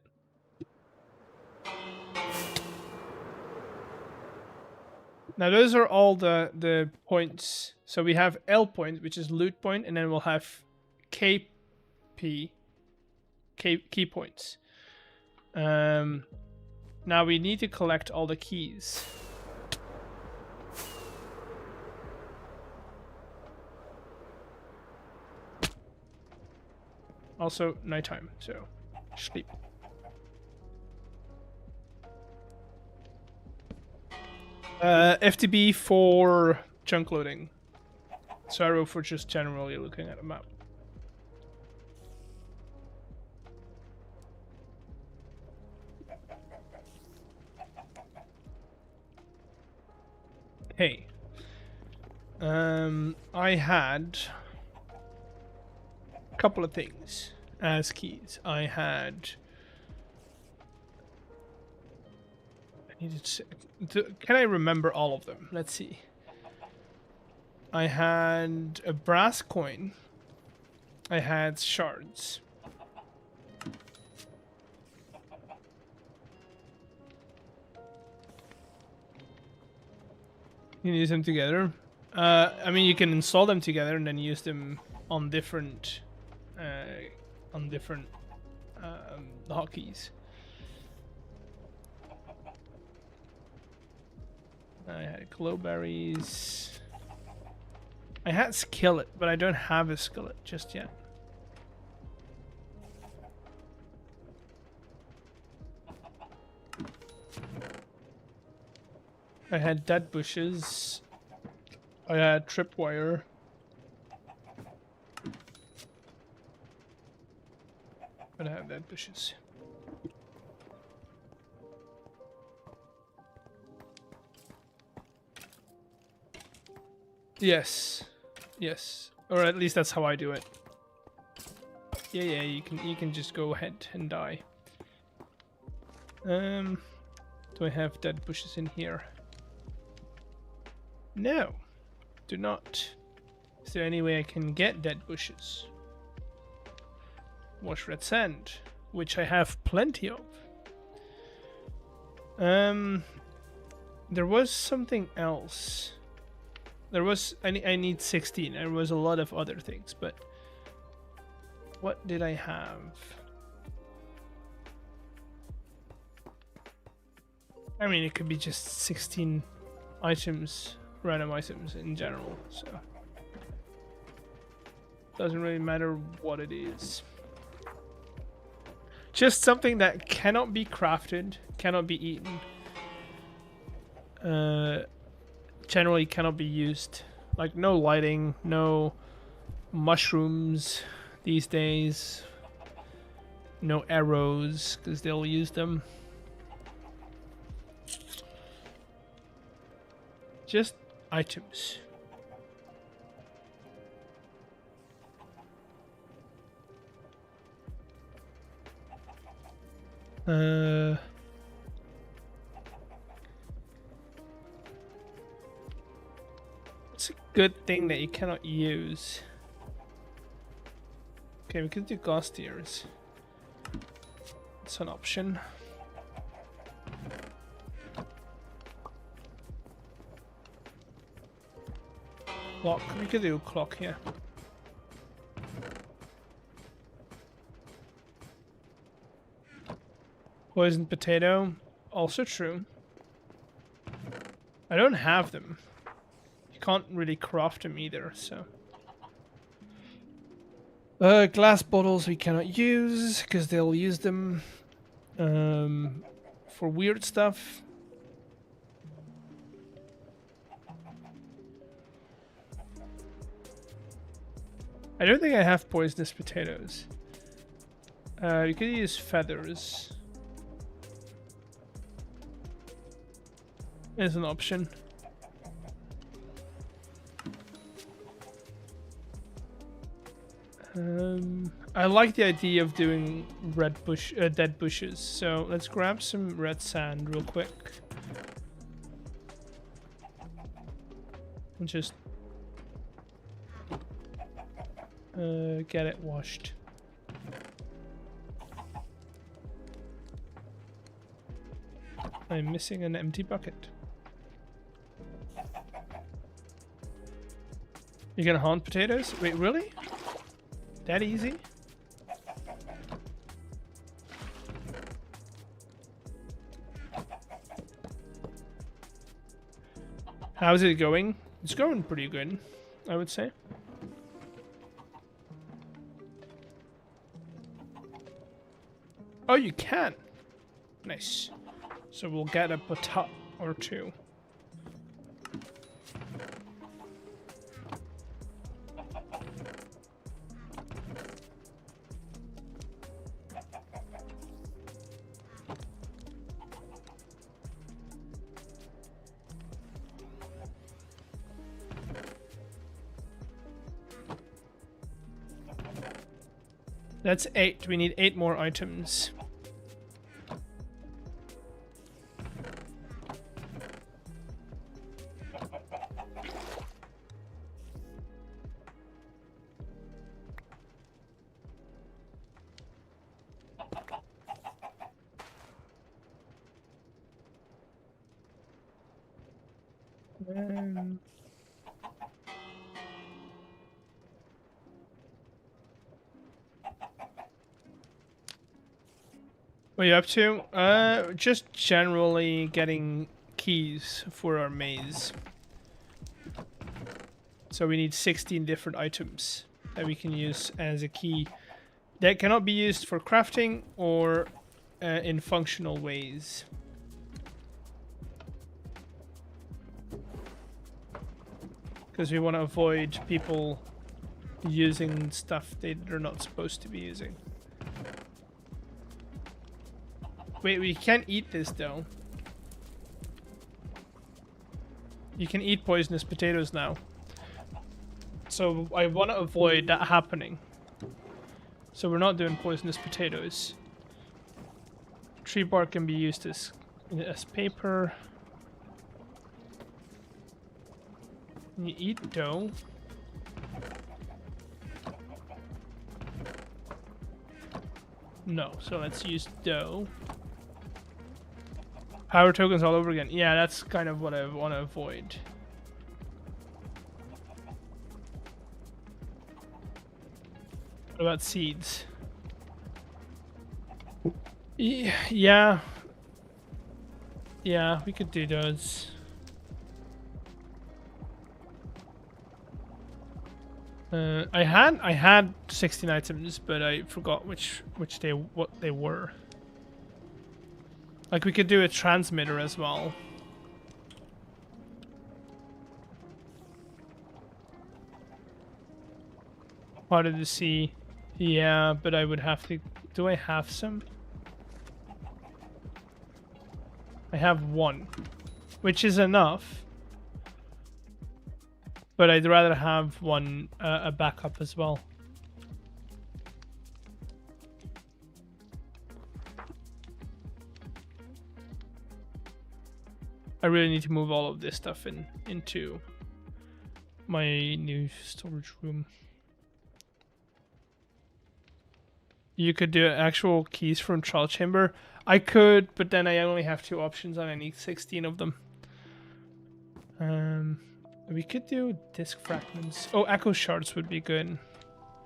S1: Now those are all the points. So we have L point, which is loot point, and then we'll have key points. Now we need to collect all the keys. Also nighttime, so sleep. FTB for chunk loading. Sorrow for just generally looking at a map. Hey. I had a couple of things as keys. I had... Can I remember all of them? Let's see. I had a brass coin. I had shards. You can use them together. I mean, you can install them together and then use them on different hotkeys. I had glowberries. I had skillet, but I don't have a skillet just yet. I had dead bushes. I had tripwire. But I have dead bushes. Yes, yes, or at least that's how I do it. Yeah, you can just go ahead and die. Do I have dead bushes in here? No, do not. Is there any way I can get dead bushes? Wash red sand, which I have plenty of. There was something else. There was, I need 16. There was a lot of other things, but what did I have? I mean, it could be just 16 items, random items in general, so doesn't really matter what it is. Just something that cannot be crafted, cannot be eaten. Generally cannot be used. Like no lighting, no mushrooms these days, no arrows because they'll use them. Just items. It's a good thing that you cannot use. Okay, we could do ghost ears. It's an option. Clock. We could do clock here. Poisoned potato. Also true. I don't have them. You can't really craft them either, so. Glass bottles we cannot use because they'll use them for weird stuff. I don't think I have poisonous potatoes. You could use feathers. As an option. I like the idea of doing dead bushes. So let's grab some red sand real quick. And just get it washed. I'm missing an empty bucket. You're gonna haunt potatoes? Wait, really? That easy? How's it going? It's going pretty good, I would say. Oh, you can. Nice. So we'll get a potato or two. That's 8. We need 8 more items. What are you up to? Just generally getting keys for our maze. So we need 16 different items that we can use as a key that cannot be used for crafting or in functional ways. Because we want to avoid people using stuff they're not supposed to be using. Wait, we can't eat this though. You can eat poisonous potatoes now. So I want to avoid that happening. So we're not doing poisonous potatoes. Tree bark can be used as paper. Can you eat dough? No, so let's use dough. Power tokens all over again. Yeah, that's kind of what I want to avoid. What about seeds? Yeah. Yeah, we could do those. I had 16 items, but I forgot what they were. Like we could do a transmitter as well. Part of the sea. Yeah, but I would have to... Do I have some? I have 1. Which is enough. But I'd rather have one, a backup as well. I really need to move all of this stuff into my new storage room. You could do actual keys from trial chamber. I could, but then I only have 2 options and I need 16 of them. We could do disk fragments. Oh, echo shards would be good.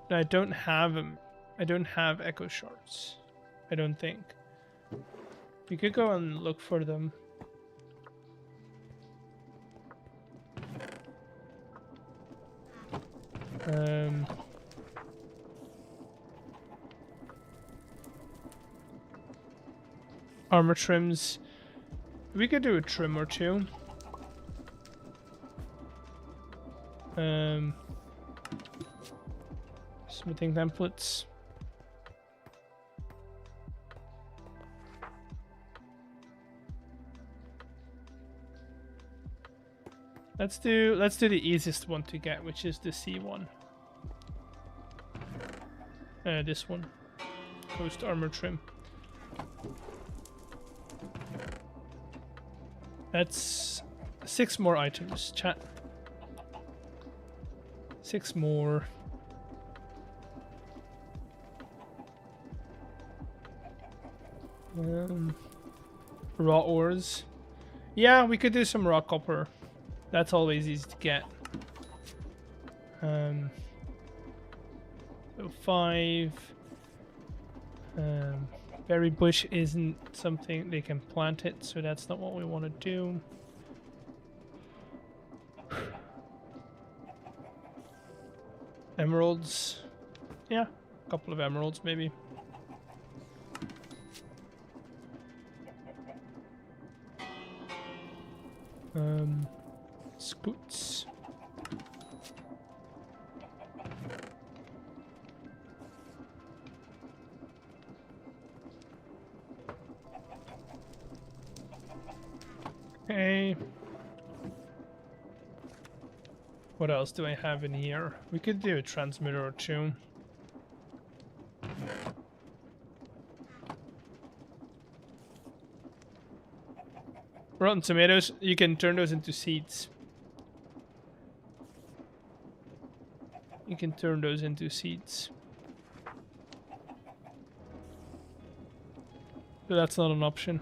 S1: I don't have them. I don't have echo shards. I don't think. We could go and look for them. Armor trims. We could do a trim or 2. Smithing templates. Let's do the easiest one to get, which is the C one. This one. Post armor trim. That's 6 more items, chat. 6 more. Raw ores. Yeah, we could do some raw copper. That's always easy to get. So 5. Berry bush isn't something they can plant it, so that's not what we want to do. Emeralds. Yeah, a couple of emeralds maybe. Scoots. Okay. What else do I have in here? We could do a transmitter or 2. Rotten tomatoes, you can turn those into seeds. You can turn those into seeds. So that's not an option.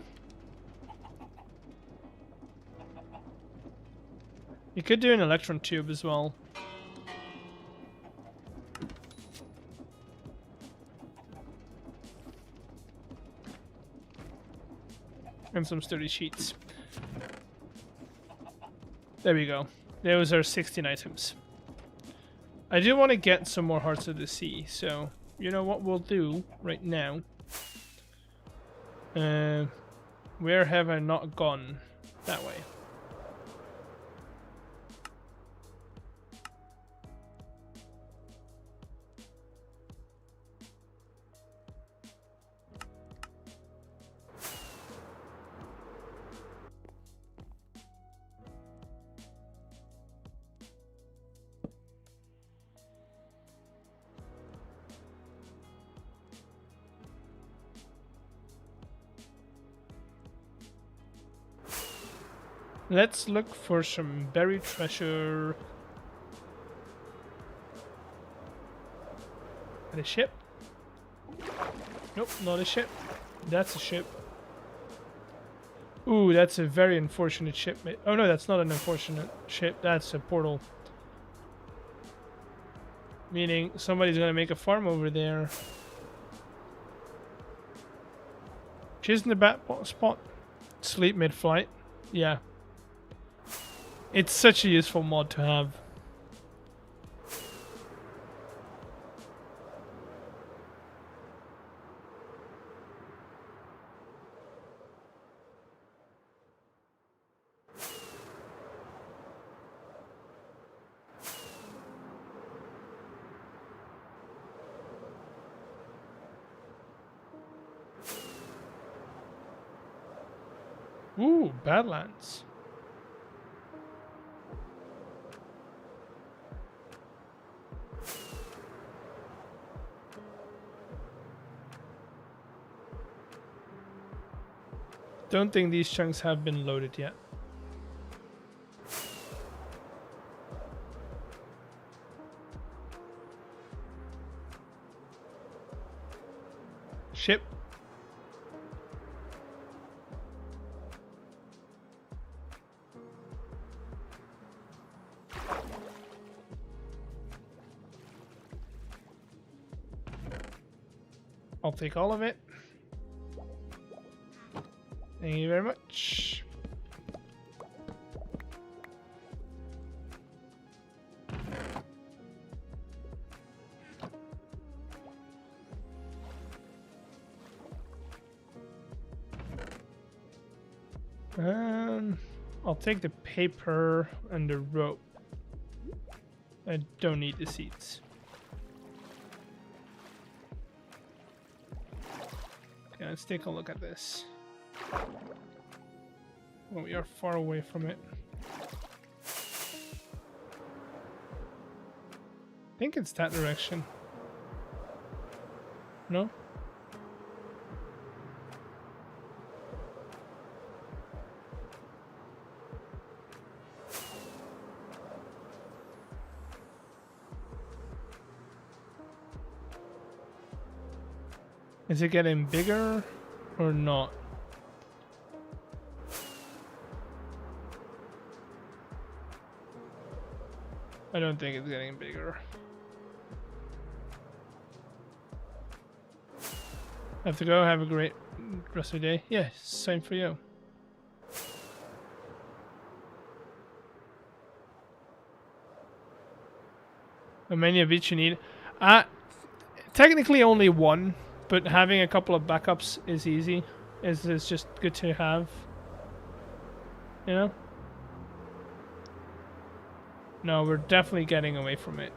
S1: You could do an electron tube as well. And some sturdy sheets. There we go. Those are 16 items. I do want to get some more Hearts of the Sea, so you know what we'll do right now. Where have I not gone? That way. Let's look for some buried treasure. At a ship? Nope, not a ship. That's a ship. Ooh, that's a very unfortunate ship. Oh no, that's not an unfortunate ship. That's a portal. Meaning somebody's gonna make a farm over there. Which isn't a bad spot. Sleep mid-flight. Yeah. It's such a useful mod to have. Ooh, Badlands. Don't think these chunks have been loaded yet. I'll take all of it. Thank you very much. I'll take the paper and the rope. I don't need the seats. Okay, let's take a look at this. Well, we are far away from it. I think it's that direction. No? Is it getting bigger or not? I don't think it's getting bigger. I have to go. Have a great rest of the day. Yeah, same for you. How many of each you need? Technically only one. But having a couple of backups is easy. Is just good to have. You know? No, we're definitely getting away from it.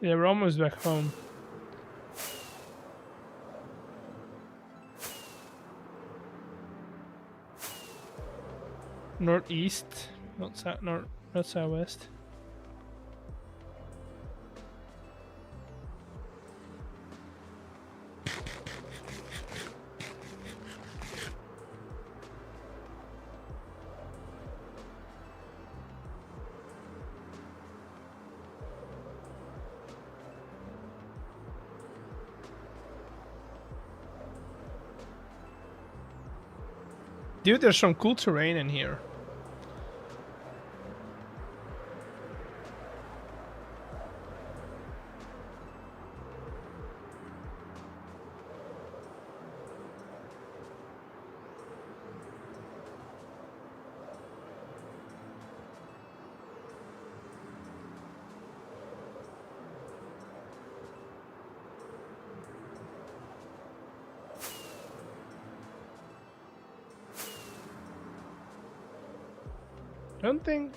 S1: Yeah, we're almost back home. Northeast, not southwest. Dude, there's some cool terrain in here. I don't think...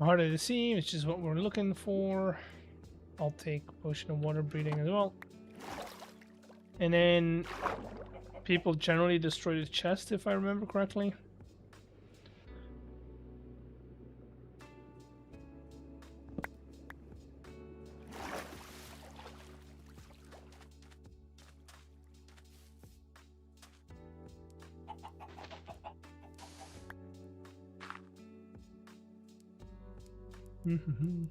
S1: Heart of the Sea, which is what we're looking for. I'll take Potion of Water Breathing as well. And then people generally destroy the chest, if I remember correctly. Mm-hmm.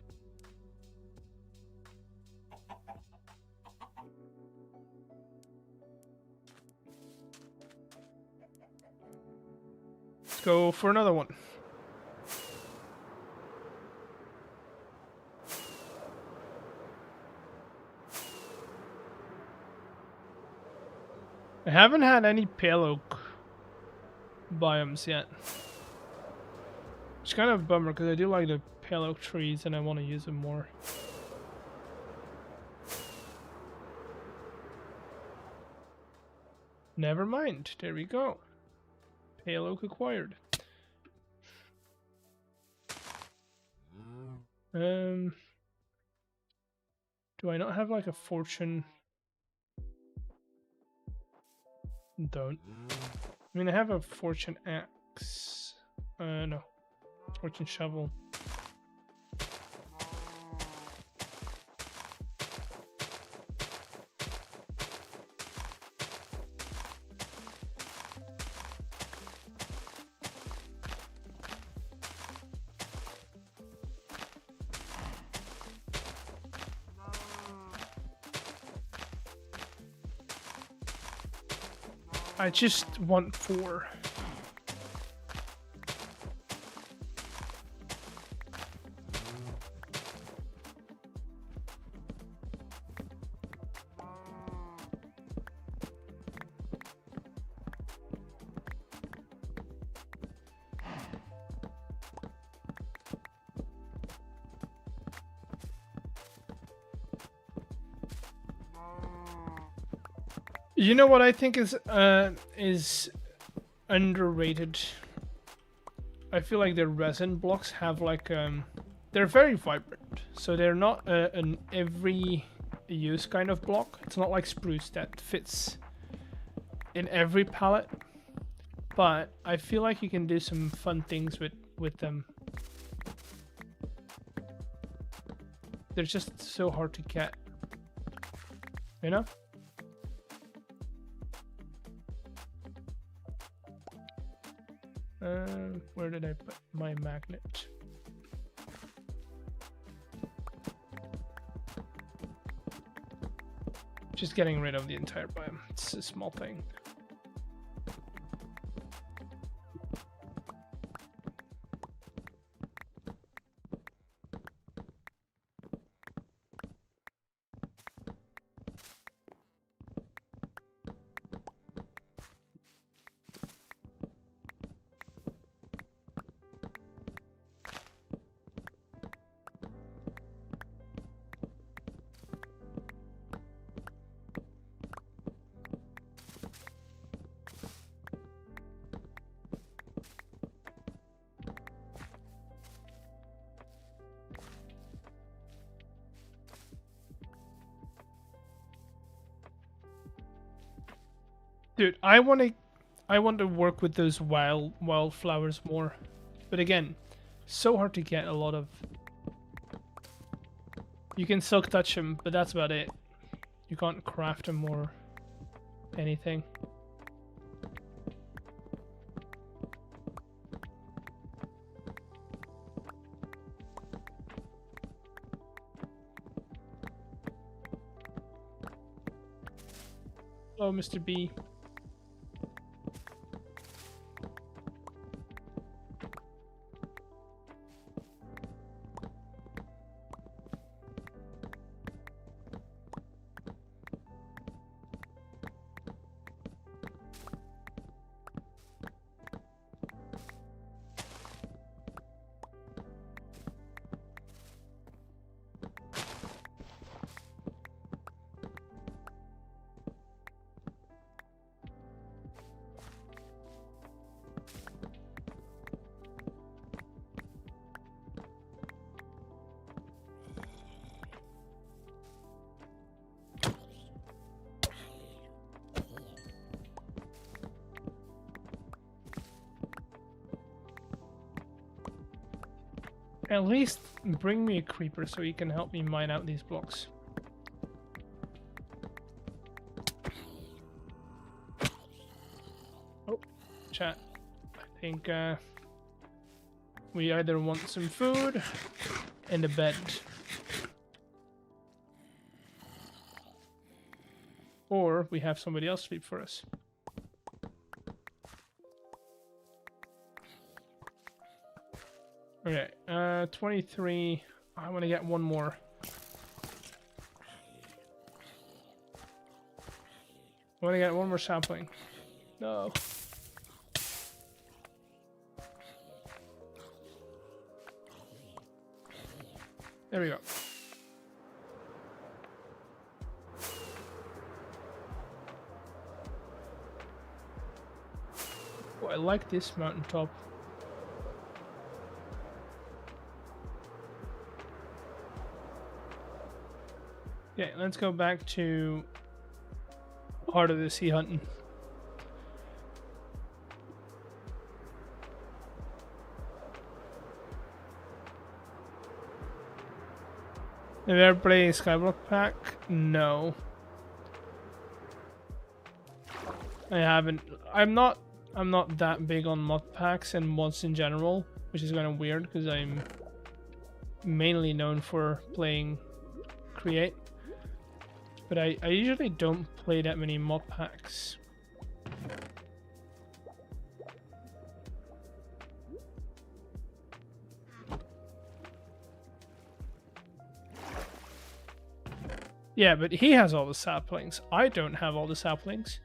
S1: Let's go for another one. I haven't had any pale oak biomes yet. It's kind of a bummer because I do like the pale oak trees and I want to use them more. Never mind. There we go. Pale oak acquired. Do I not have like a fortune? Don't. I mean, I have a fortune axe. No. Fortune shovel. I just want 4. You know what I think is underrated? I feel like the resin blocks have like they're very vibrant, so they're not an every use kind of block. It's not like spruce that fits in every palette, but I feel like you can do some fun things with them. They're just so hard to get, you know? Where did I put my magnet? Just getting rid of the entire biome. It's a small thing. Dude, I want to work with those wildflowers more, but again, so hard to get a lot of. You can silk touch them, but that's about it. You can't craft them or anything. Hello, Mr. B. At least bring me a creeper so you can help me mine out these blocks. Oh, chat. I think we either want some food in the bed. Or we have somebody else sleep for us. Okay, 23. I want to get one more. I want to get one more sapling. No. There we go. Oh, I like this mountaintop. Okay, let's go back to Heart of the Sea hunting. Have you ever played Skyblock Pack? No. I haven't. I'm not that big on mod packs and mods in general, which is kind of weird because I'm mainly known for playing Create. But I usually don't play that many mod packs. Yeah, but he has all the saplings. I don't have all the saplings.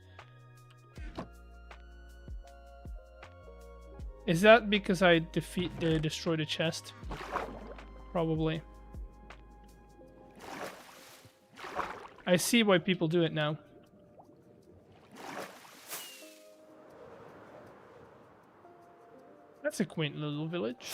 S1: Is that because I destroyed a chest? Probably. I see why people do it now. That's a quaint little village.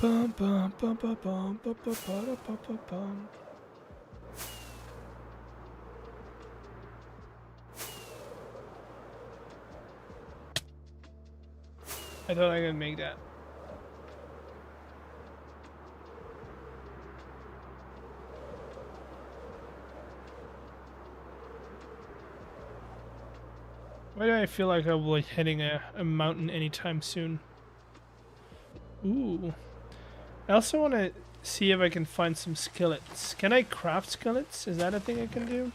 S1: Bum, bum, bum, bum, bum, bum, bum, bum, bum, bum, bum. I thought I could make that. Why do I feel like I'm like hitting a mountain anytime soon? Ooh. I also want to see if I can find some skillets. Can I craft skillets? Is that a thing I can do?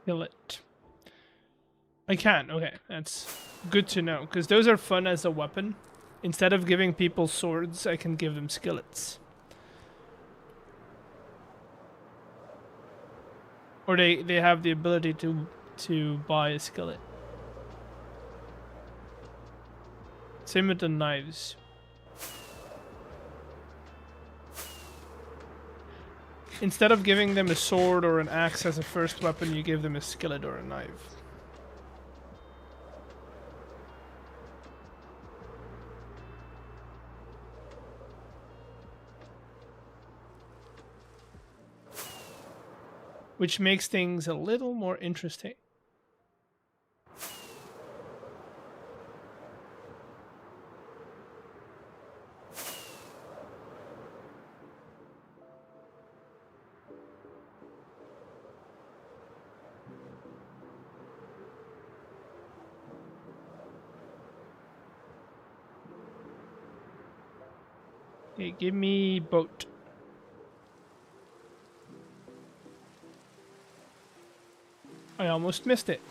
S1: Skillet. I can. Okay, that's good to know because those are fun as a weapon. Instead of giving people swords, I can give them skillets. Or they have the ability to buy a skillet. Same with the knives. Instead of giving them a sword or an axe as a first weapon, you give them a skillet or a knife. Which makes things a little more interesting. Okay, give me boat. I almost missed it.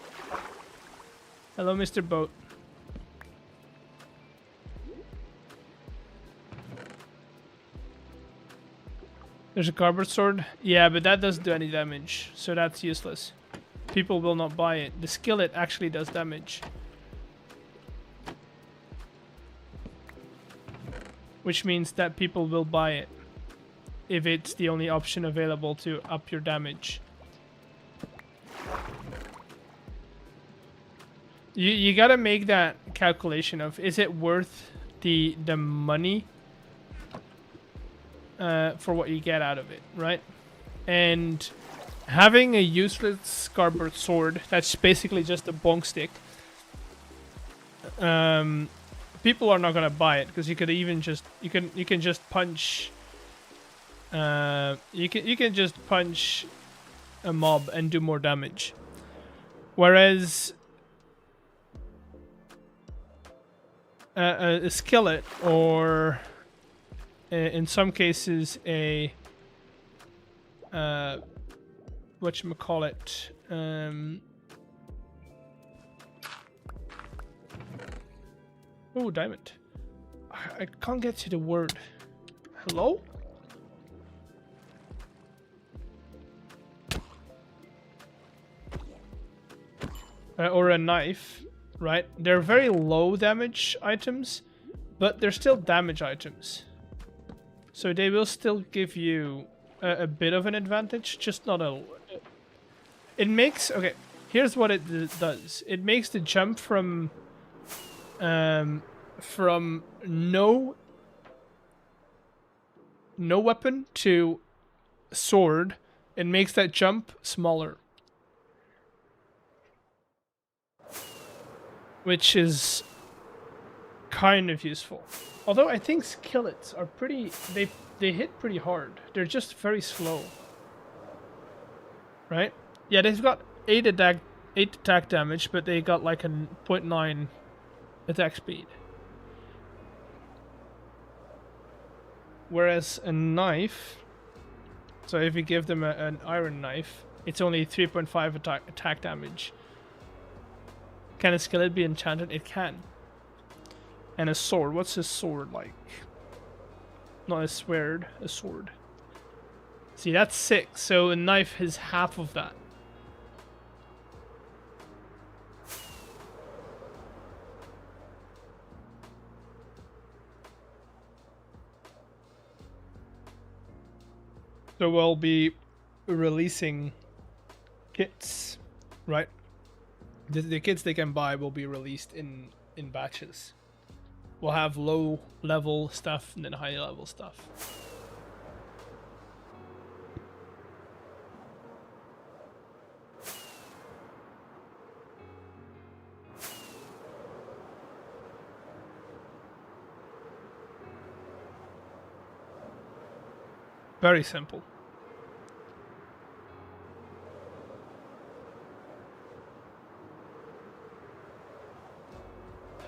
S1: Hello, Mr. Boat. There's a cardboard sword. Yeah, but that doesn't do any damage, so that's useless. People will not buy it. The skillet actually does damage. Which means that people will buy it if it's the only option available to up your damage. You gotta make that calculation of, is it worth the money for what you get out of it, right? And having a useless cardboard sword that's basically just a bonk stick, people are not gonna buy it because you could even just you can just punch you can just punch a mob and do more damage, whereas a skillet, or in some cases a whatchamacallit, oh, diamond. I can't get to the word. Hello? Or a knife, right? They're very low damage items, but they're still damage items. So they will still give you a bit of an advantage, just not a... It makes... Okay, here's what it does. It makes the jump from no weapon to sword, it makes that jump smaller. Which is kind of useful. Although I think skillets are pretty... They hit pretty hard. They're just very slow. Right? Yeah, they've got 8 attack damage, but they got like a 0.9 attack speed. Whereas a knife... So if you give them an iron knife, it's only 3.5 attack damage. Can a skillet be enchanted? It can. And a sword. What's a sword like? Not a sword, a sword. See, that's 6. So a knife is half of that. So we'll be releasing kits, right? The kits they can buy will be released in batches. We'll have low level stuff and then high level stuff. Very simple.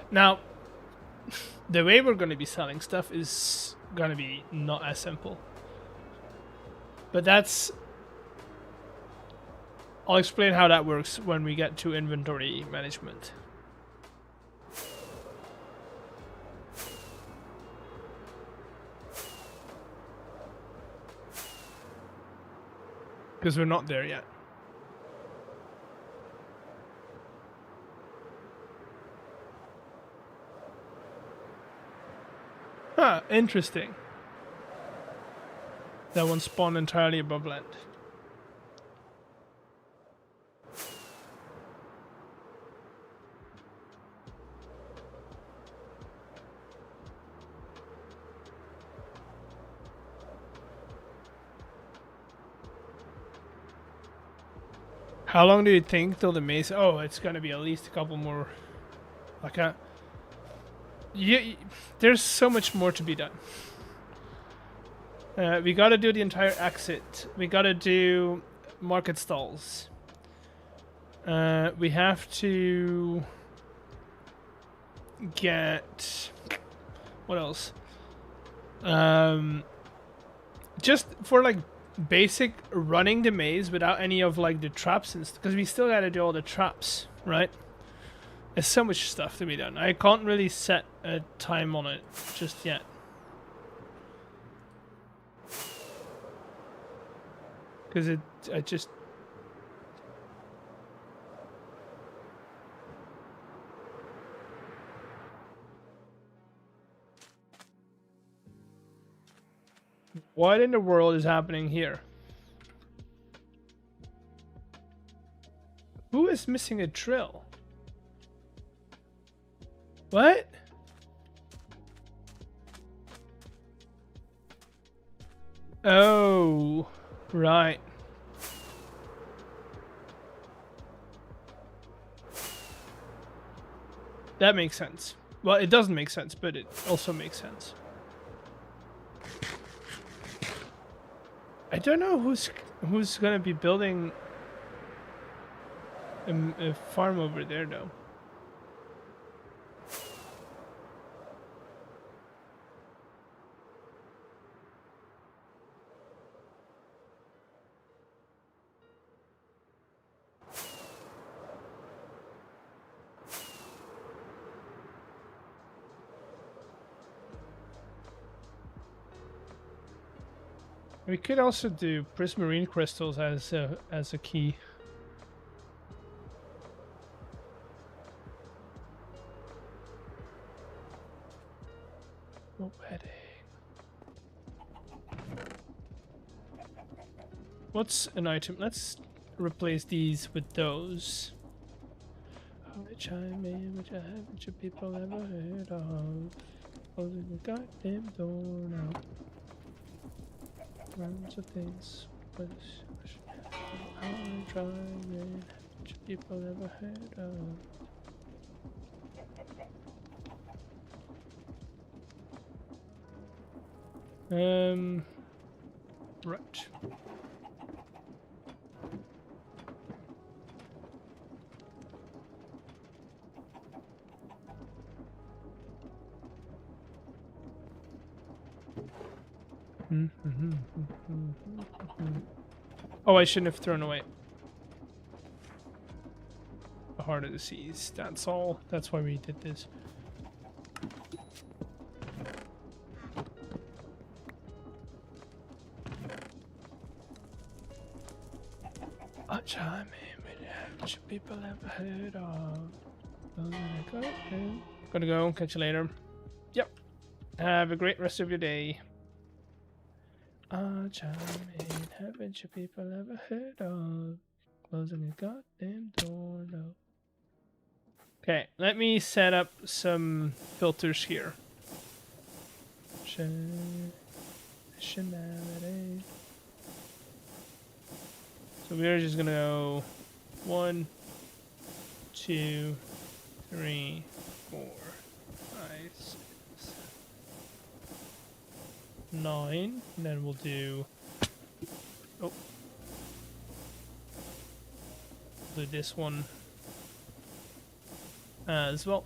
S1: Now, the way we're going to be selling stuff is going to be not as simple. But that's... I'll explain how that works when we get to inventory management. Because we're not there yet. Huh, interesting. That one spawned entirely above land. How long do you think till the maze? Oh, it's gonna be at least a couple more. Like a... there's so much more to be done. We gotta do the entire exit. We gotta do market stalls. We have to get... What else? Just for like basic running the maze without any of like the traps and because we still gotta do all the traps, right? There's so much stuff to be done. I can't really set a time on it just yet. Because I just... What in the world is happening here? Who is missing a drill? What? Oh, right. That makes sense. Well, it doesn't make sense, but it also makes sense. I don't know who's gonna be building a farm over there, though. We could also do prismarine crystals as a key. Oh, wedding. What's an item? Let's replace these with those. Which I mean, which I haven't you people ever heard of? Closing the goddamn door now. Rounds of things, but I'm trying. Which people ever heard of? Right. Oh, I shouldn't have thrown away the Heart of the Seas. That's all. That's why we did this. Which people ever heard of? Gotta go. Catch you later. Yep. Have a great rest of your day. Charming, haven't you people ever heard of? Closing a goddamn door, no. Okay, let me set up some filters here. Nationality. So we're just gonna go 1, 2, 3, 4, 5, 6, 9, and then we'll do this one as well.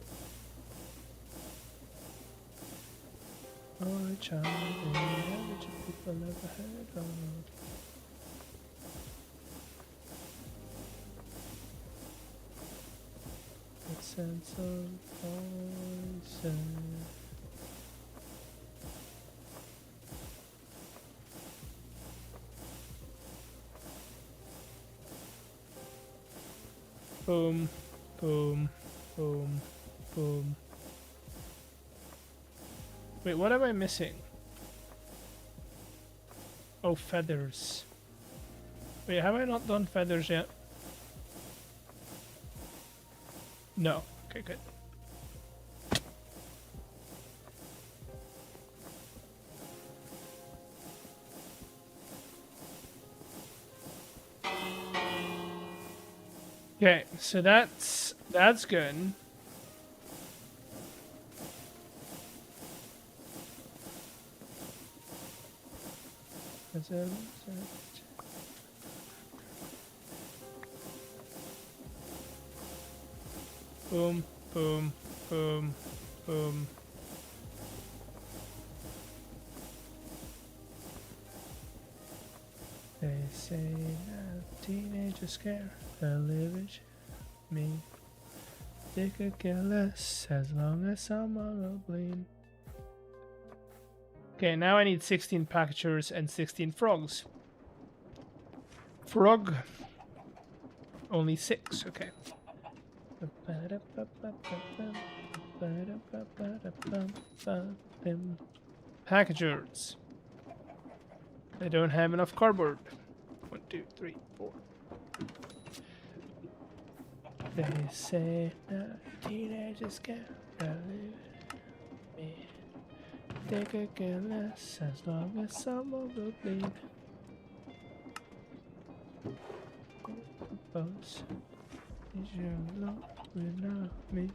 S1: Oh, child, haven't you people ever heard of? What sense of poison? Boom, boom, boom, boom. Wait, what am I missing? Oh, feathers. Wait, have I not done feathers yet? No. Okay, good. Okay, so that's good. Boom, boom, boom, boom. They say that teenagers scare the living shit out of me. They could care less as long as someone will bleed. Okay, now I need 16 packagers and 16 frogs. frog. Only 6, okay. Packagers. They don't have enough cardboard. 1, 2, 3, 4. They say that teenagers can't believe me. They could get less as long as someone will bleed. Boss, is your love without me?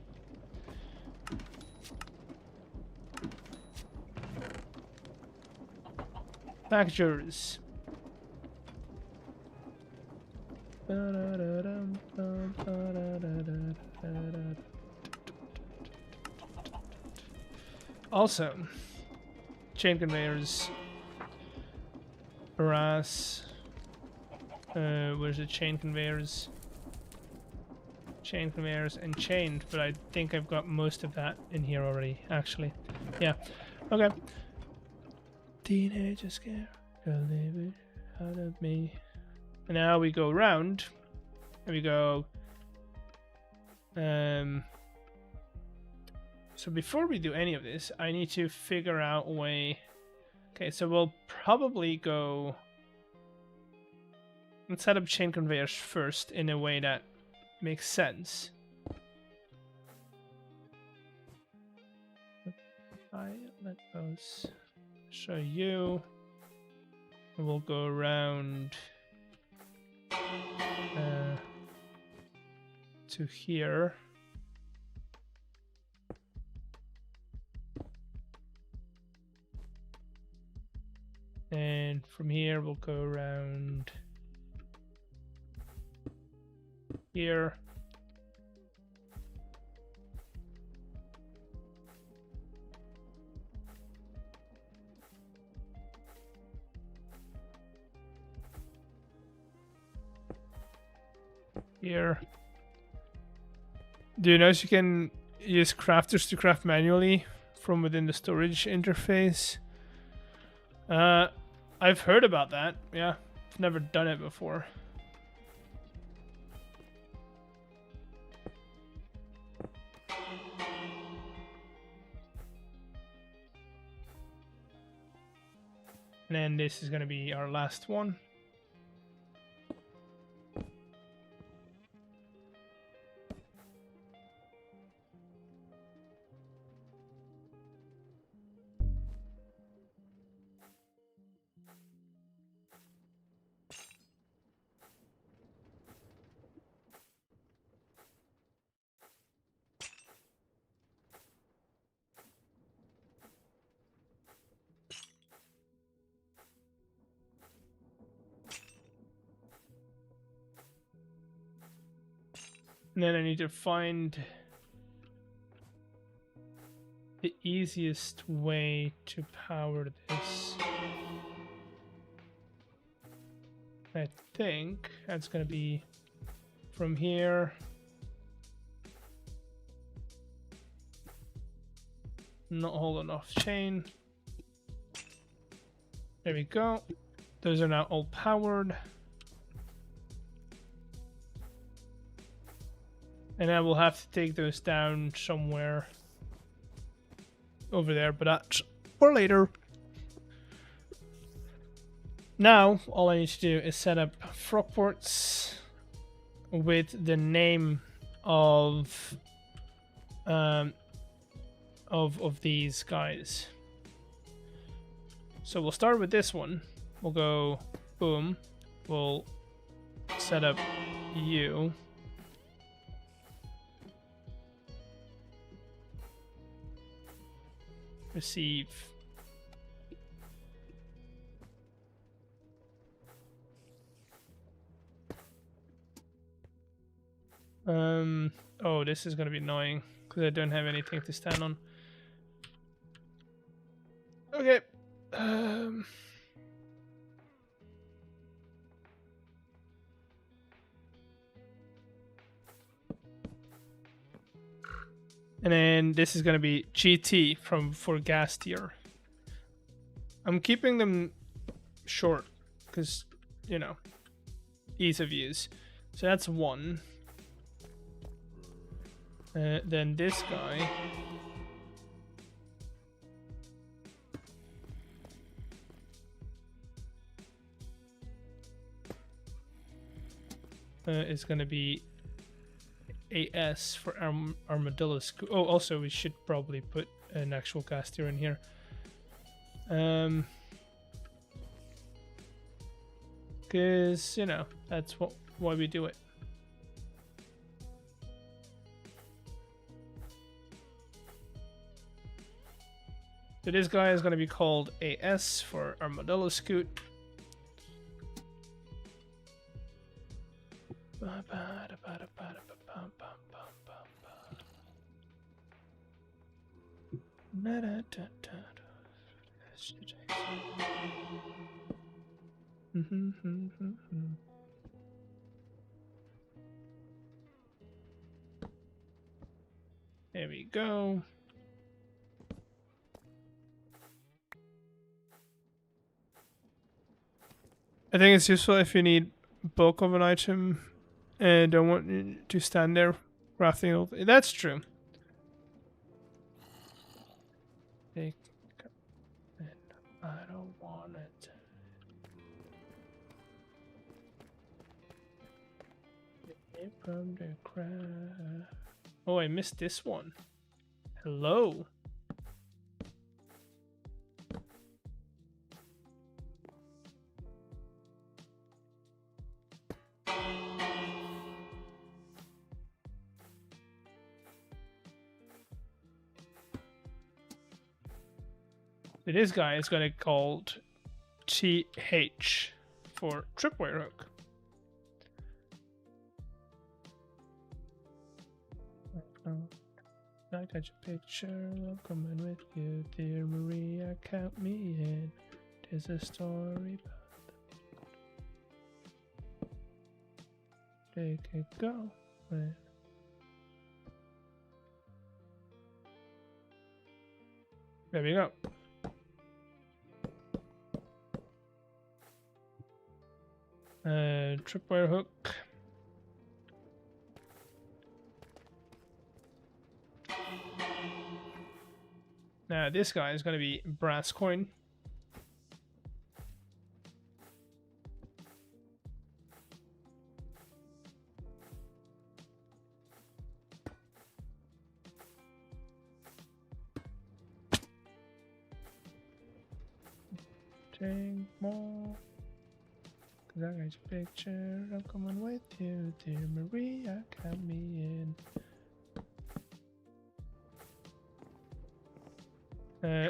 S1: Packagers. Also, chain conveyors, brass. Where's the chain conveyors? Chain conveyors and chained, but I think I've got most of that in here already, actually. Yeah. Okay. Teenagers scare believe it out of me. And now we go around and we go so before we do any of this, I need to figure out a way. Okay, so we'll probably go and set up chain conveyors first in a way that makes sense. I let those show you. And we'll go around to here. And from here we'll go around here. Here. Do you notice you can use crafters to craft manually from within the storage interface? I've heard about that. Yeah, I've never done it before. And then this is going to be our last one. And then I need to find the easiest way to power this. I think that's going to be from here. Not hold enough chain. There we go. Those are now all powered. And I will have to take those down somewhere over there, but that's for later. Now, all I need to do is set up frog ports with the name of these guys. So we'll start with this one. We'll go boom. We'll set up you. Receive. Oh, this is gonna be annoying because I don't have anything to stand on. Okay. And then this is going to be GT for gas tier. I'm keeping them short because, you know, ease of use. So that's one. Then this guy. Is going to be AS for armadillo. Oh, also we should probably put an actual caster in here. Because, you know, that's why we do it. So this guy is going to be called AS for Armadillo Scoot. There we go. I think it's useful if you need bulk of an item and don't want you to stand there crafting it. That's true. I don't want it. From the crowd. Oh, I missed this one. Hello. This guy is going to be called TH for tripwire hook. I got your picture, I'm coming with you, dear Maria, count me in. There's a story about take it go. There we go. Tripwire hook. Now this guy is going to be brass coin. Take more. Cause I got your picture. I'm coming with you, dear Maria. Count me in.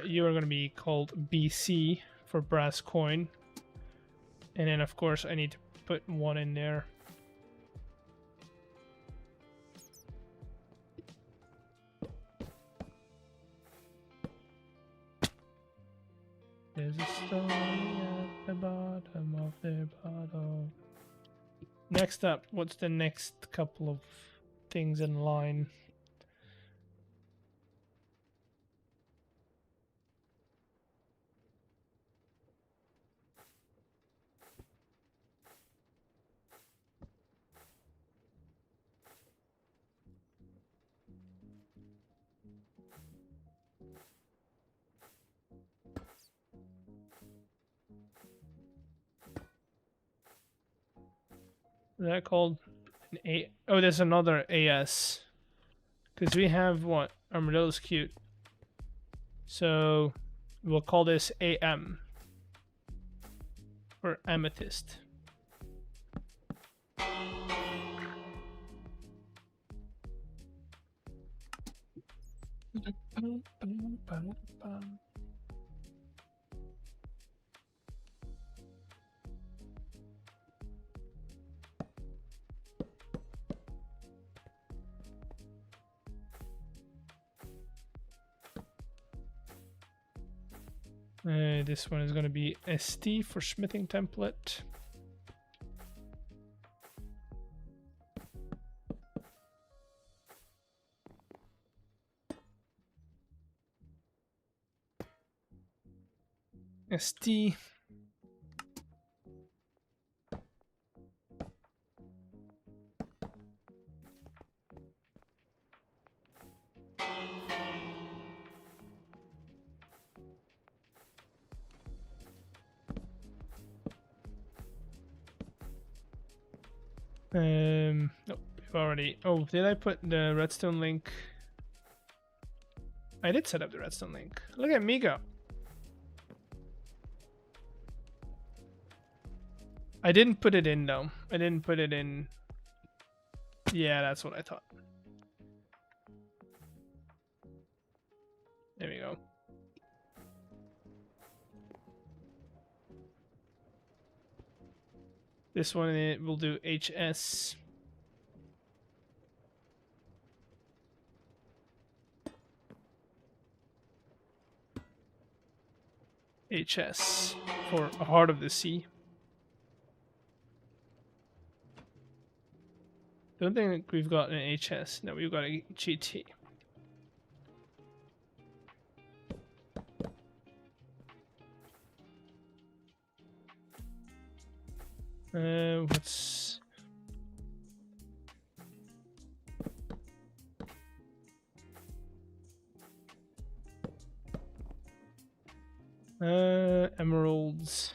S1: You are going to be called BC for brass coin. And then, of course, I need to put one in there. There's a story at the bottom of their bottle. Next up, what's the next couple of things in line? Is that called an A? Oh, there's another AS. Because we have what? Armadillo's cute. So we'll call this AM. For amethyst. This one is going to be ST for smithing template. ST. Nope, we've already. Oh, did I put the redstone link? I did set up the redstone link. Look at me go. I didn't put it in though. I didn't put it in. Yeah, that's what I thought. There we go. This one it will do HS. HS for a Heart of the Sea. Don't think we've got an HS. No, we've got a GT. What's emeralds.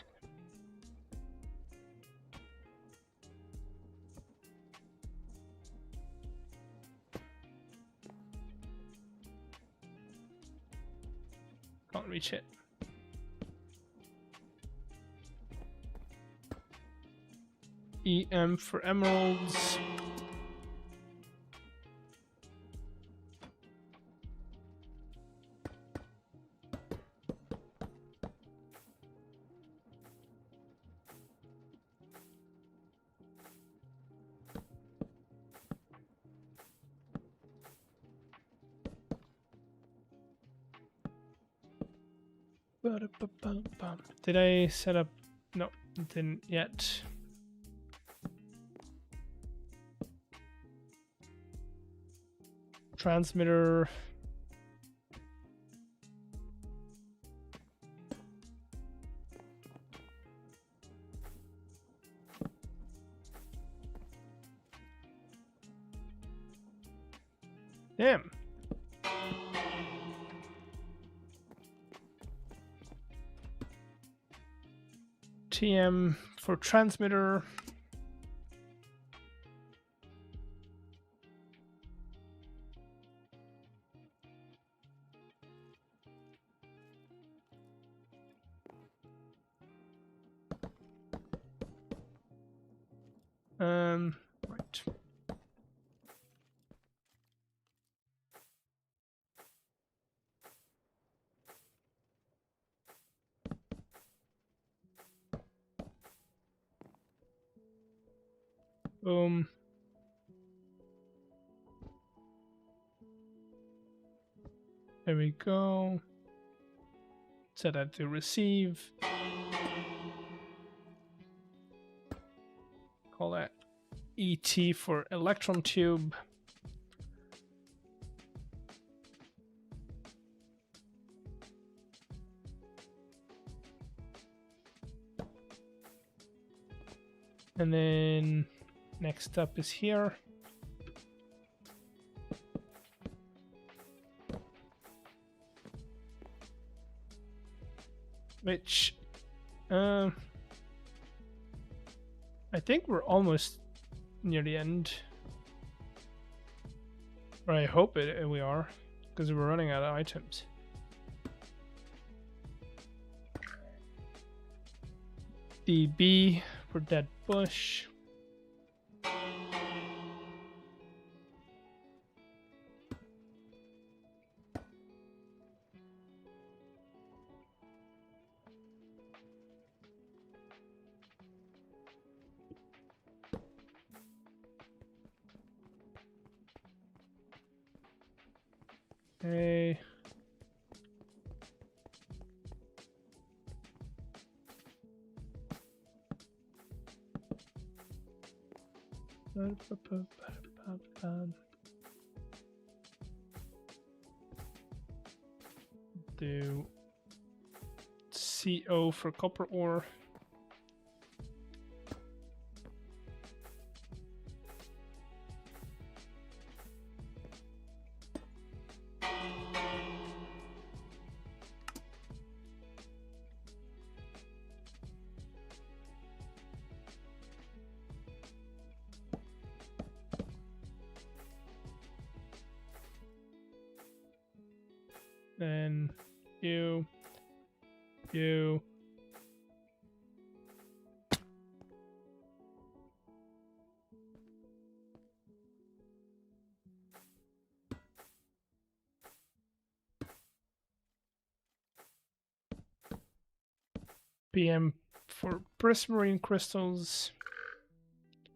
S1: Can't reach it. EM for emeralds. Did I set up? No, didn't yet. Transmitter. Damn. TM for transmitter. Right. Boom. There we go. Set that to receive. Call that ET for electron tube. And then next up is here. Which, I think we're almost near the end. Or I hope we are, because we're running out of items. DB for dead bush. Okay. Do CO for copper ore. Then you. PM for prismarine crystals.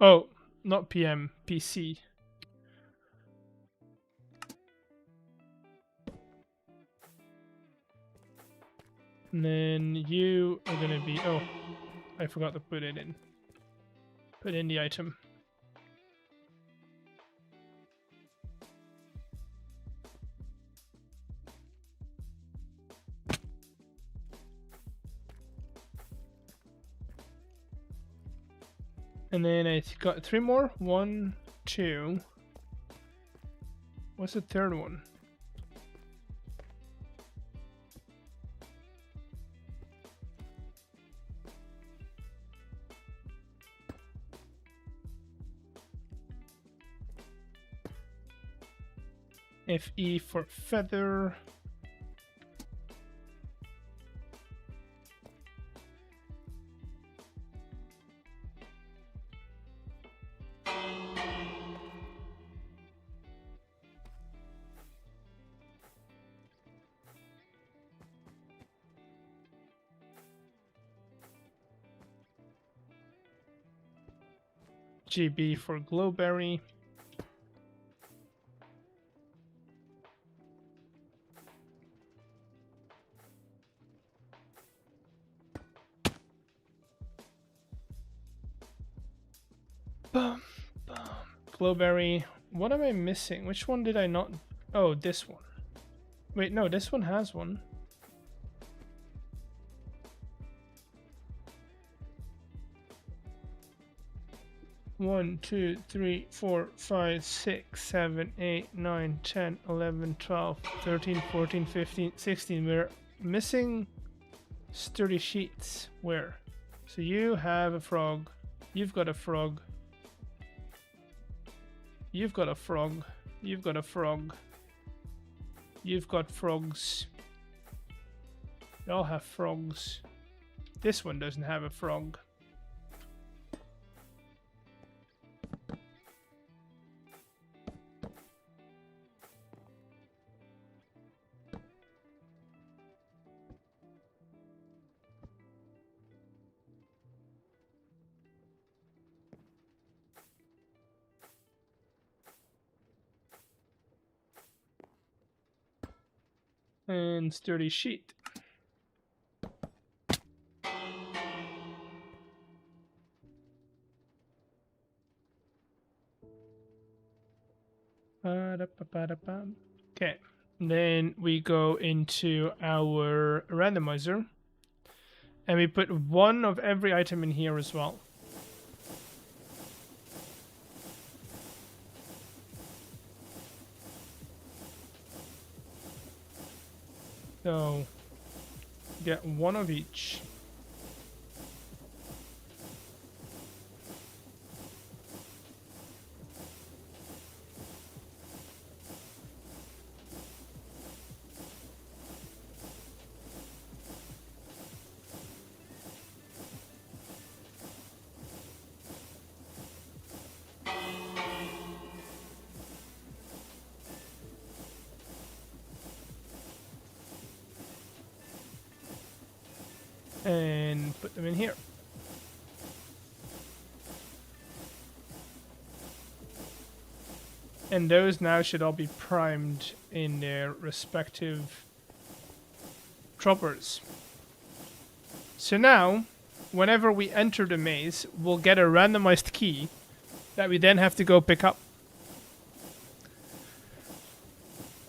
S1: Oh, not PM, PC. And then you are gonna be, oh, I forgot to put it in. Put in the item. And then I got 3 more. 1, 2. What's the third one? FE for feather. GB for glowberry. Bum, bum. Glowberry. What am I missing? Which one did I not? Oh, this one. Wait, no, this one has one. One, 2, 3, 4, 5, 6, 7, 8, 9, 10, 11, 12, 13, 14, 15, 16. We're missing sturdy sheets. Where? So you have a frog. You've got a frog. You've got a frog. You've got a frog. You've got frogs. They all have frogs. This one doesn't have a frog. And sturdy sheet. Okay, then we go into our randomizer and we put one of every item in here as well. So get one of each. And put them in here. And those now should all be primed in their respective droppers. So now, whenever we enter the maze, we'll get a randomized key that we then have to go pick up.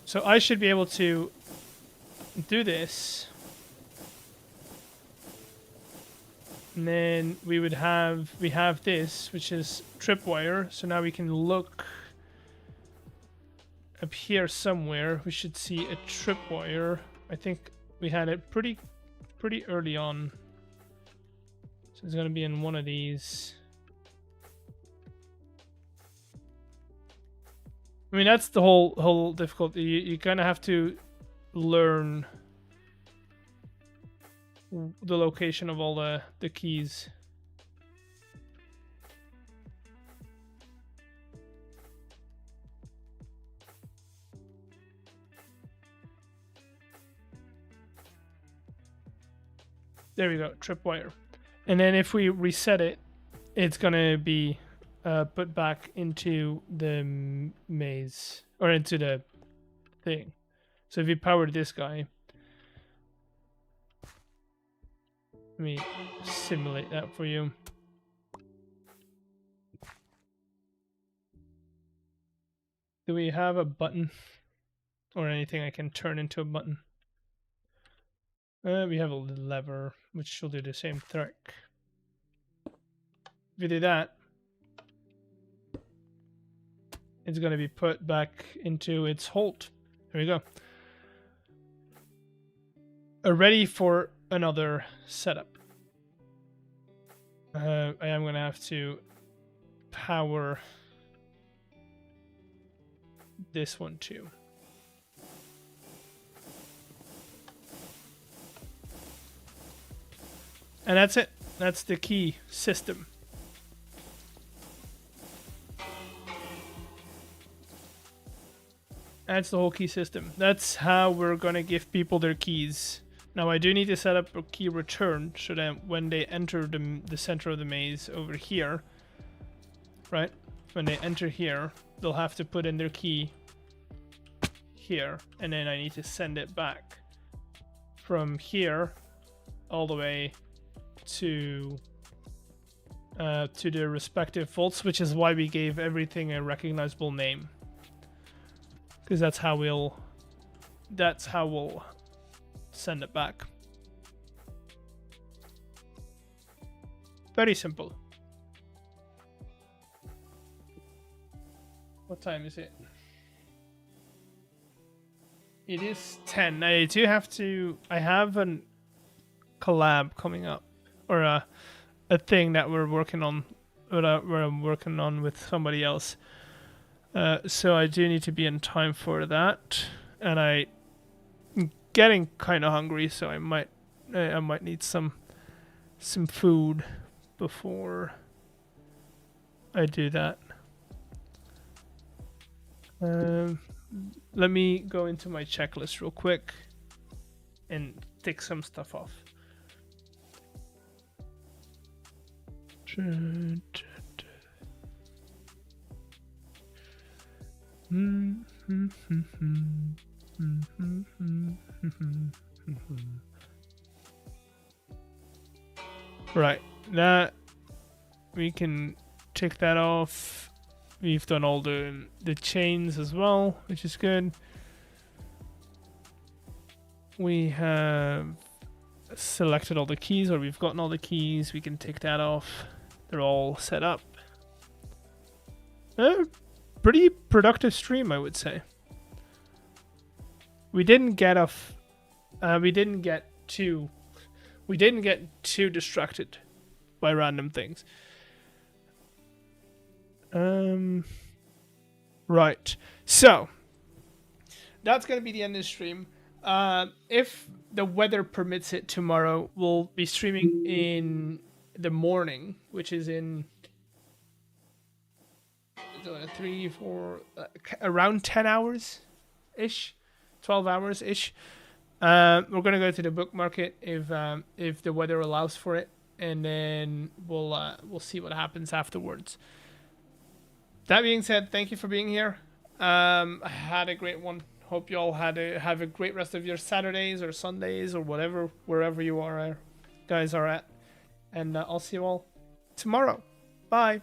S1: So I should be able to do this. And then we have this, which is tripwire. So now we can look up here somewhere. We should see a tripwire. I think we had it pretty early on. So it's gonna be in one of these. I mean, that's the whole difficulty. You kind of have to learn the location of all the keys. There we go, tripwire. And then if we reset it, it's gonna be put back into the maze, or into the thing. So if you power this guy, let me simulate that for you. Do we have a button or anything I can turn into a button? We have a lever, which will do the same trick. If you do that, it's going to be put back into its hold. There we go. Ready for another setup. I am going to have to power this one too. And that's it. That's the key system. That's the whole key system. That's how we're gonna give people their keys. Now I do need to set up a key return so that when they enter the center of the maze over here, right? When they enter here, they'll have to put in their key here, and then I need to send it back from here all the way to their respective vaults, which is why we gave everything a recognizable name, because that's how we'll send it back. Very simple. What time is it? It is 10. I have a collab coming up, or a thing that we're working on, where I'm working on with somebody else. So I do need to be in time for that, and I'm getting kind of hungry, so I might need some food before I do that. Let me go into my checklist real quick and tick some stuff off. Right, that we can tick that off. We've done all the chains as well, which is good. We have selected all the keys, or we've gotten all the keys. We can tick that off. They're all set up. Pretty productive stream, I would say. We didn't get too distracted by random things. Right. So that's gonna be the end of the stream. If the weather permits it, tomorrow we'll be streaming in the morning, which is in 3, 4, around 10 hours ish, 12 hours ish. We're gonna go to the book market if the weather allows for it, and then we'll see what happens afterwards. That being said, thank you for being here. I had a great one. Hope you all have a great rest of your Saturdays or Sundays or whatever, wherever you guys are at. And I'll see you all tomorrow. Bye.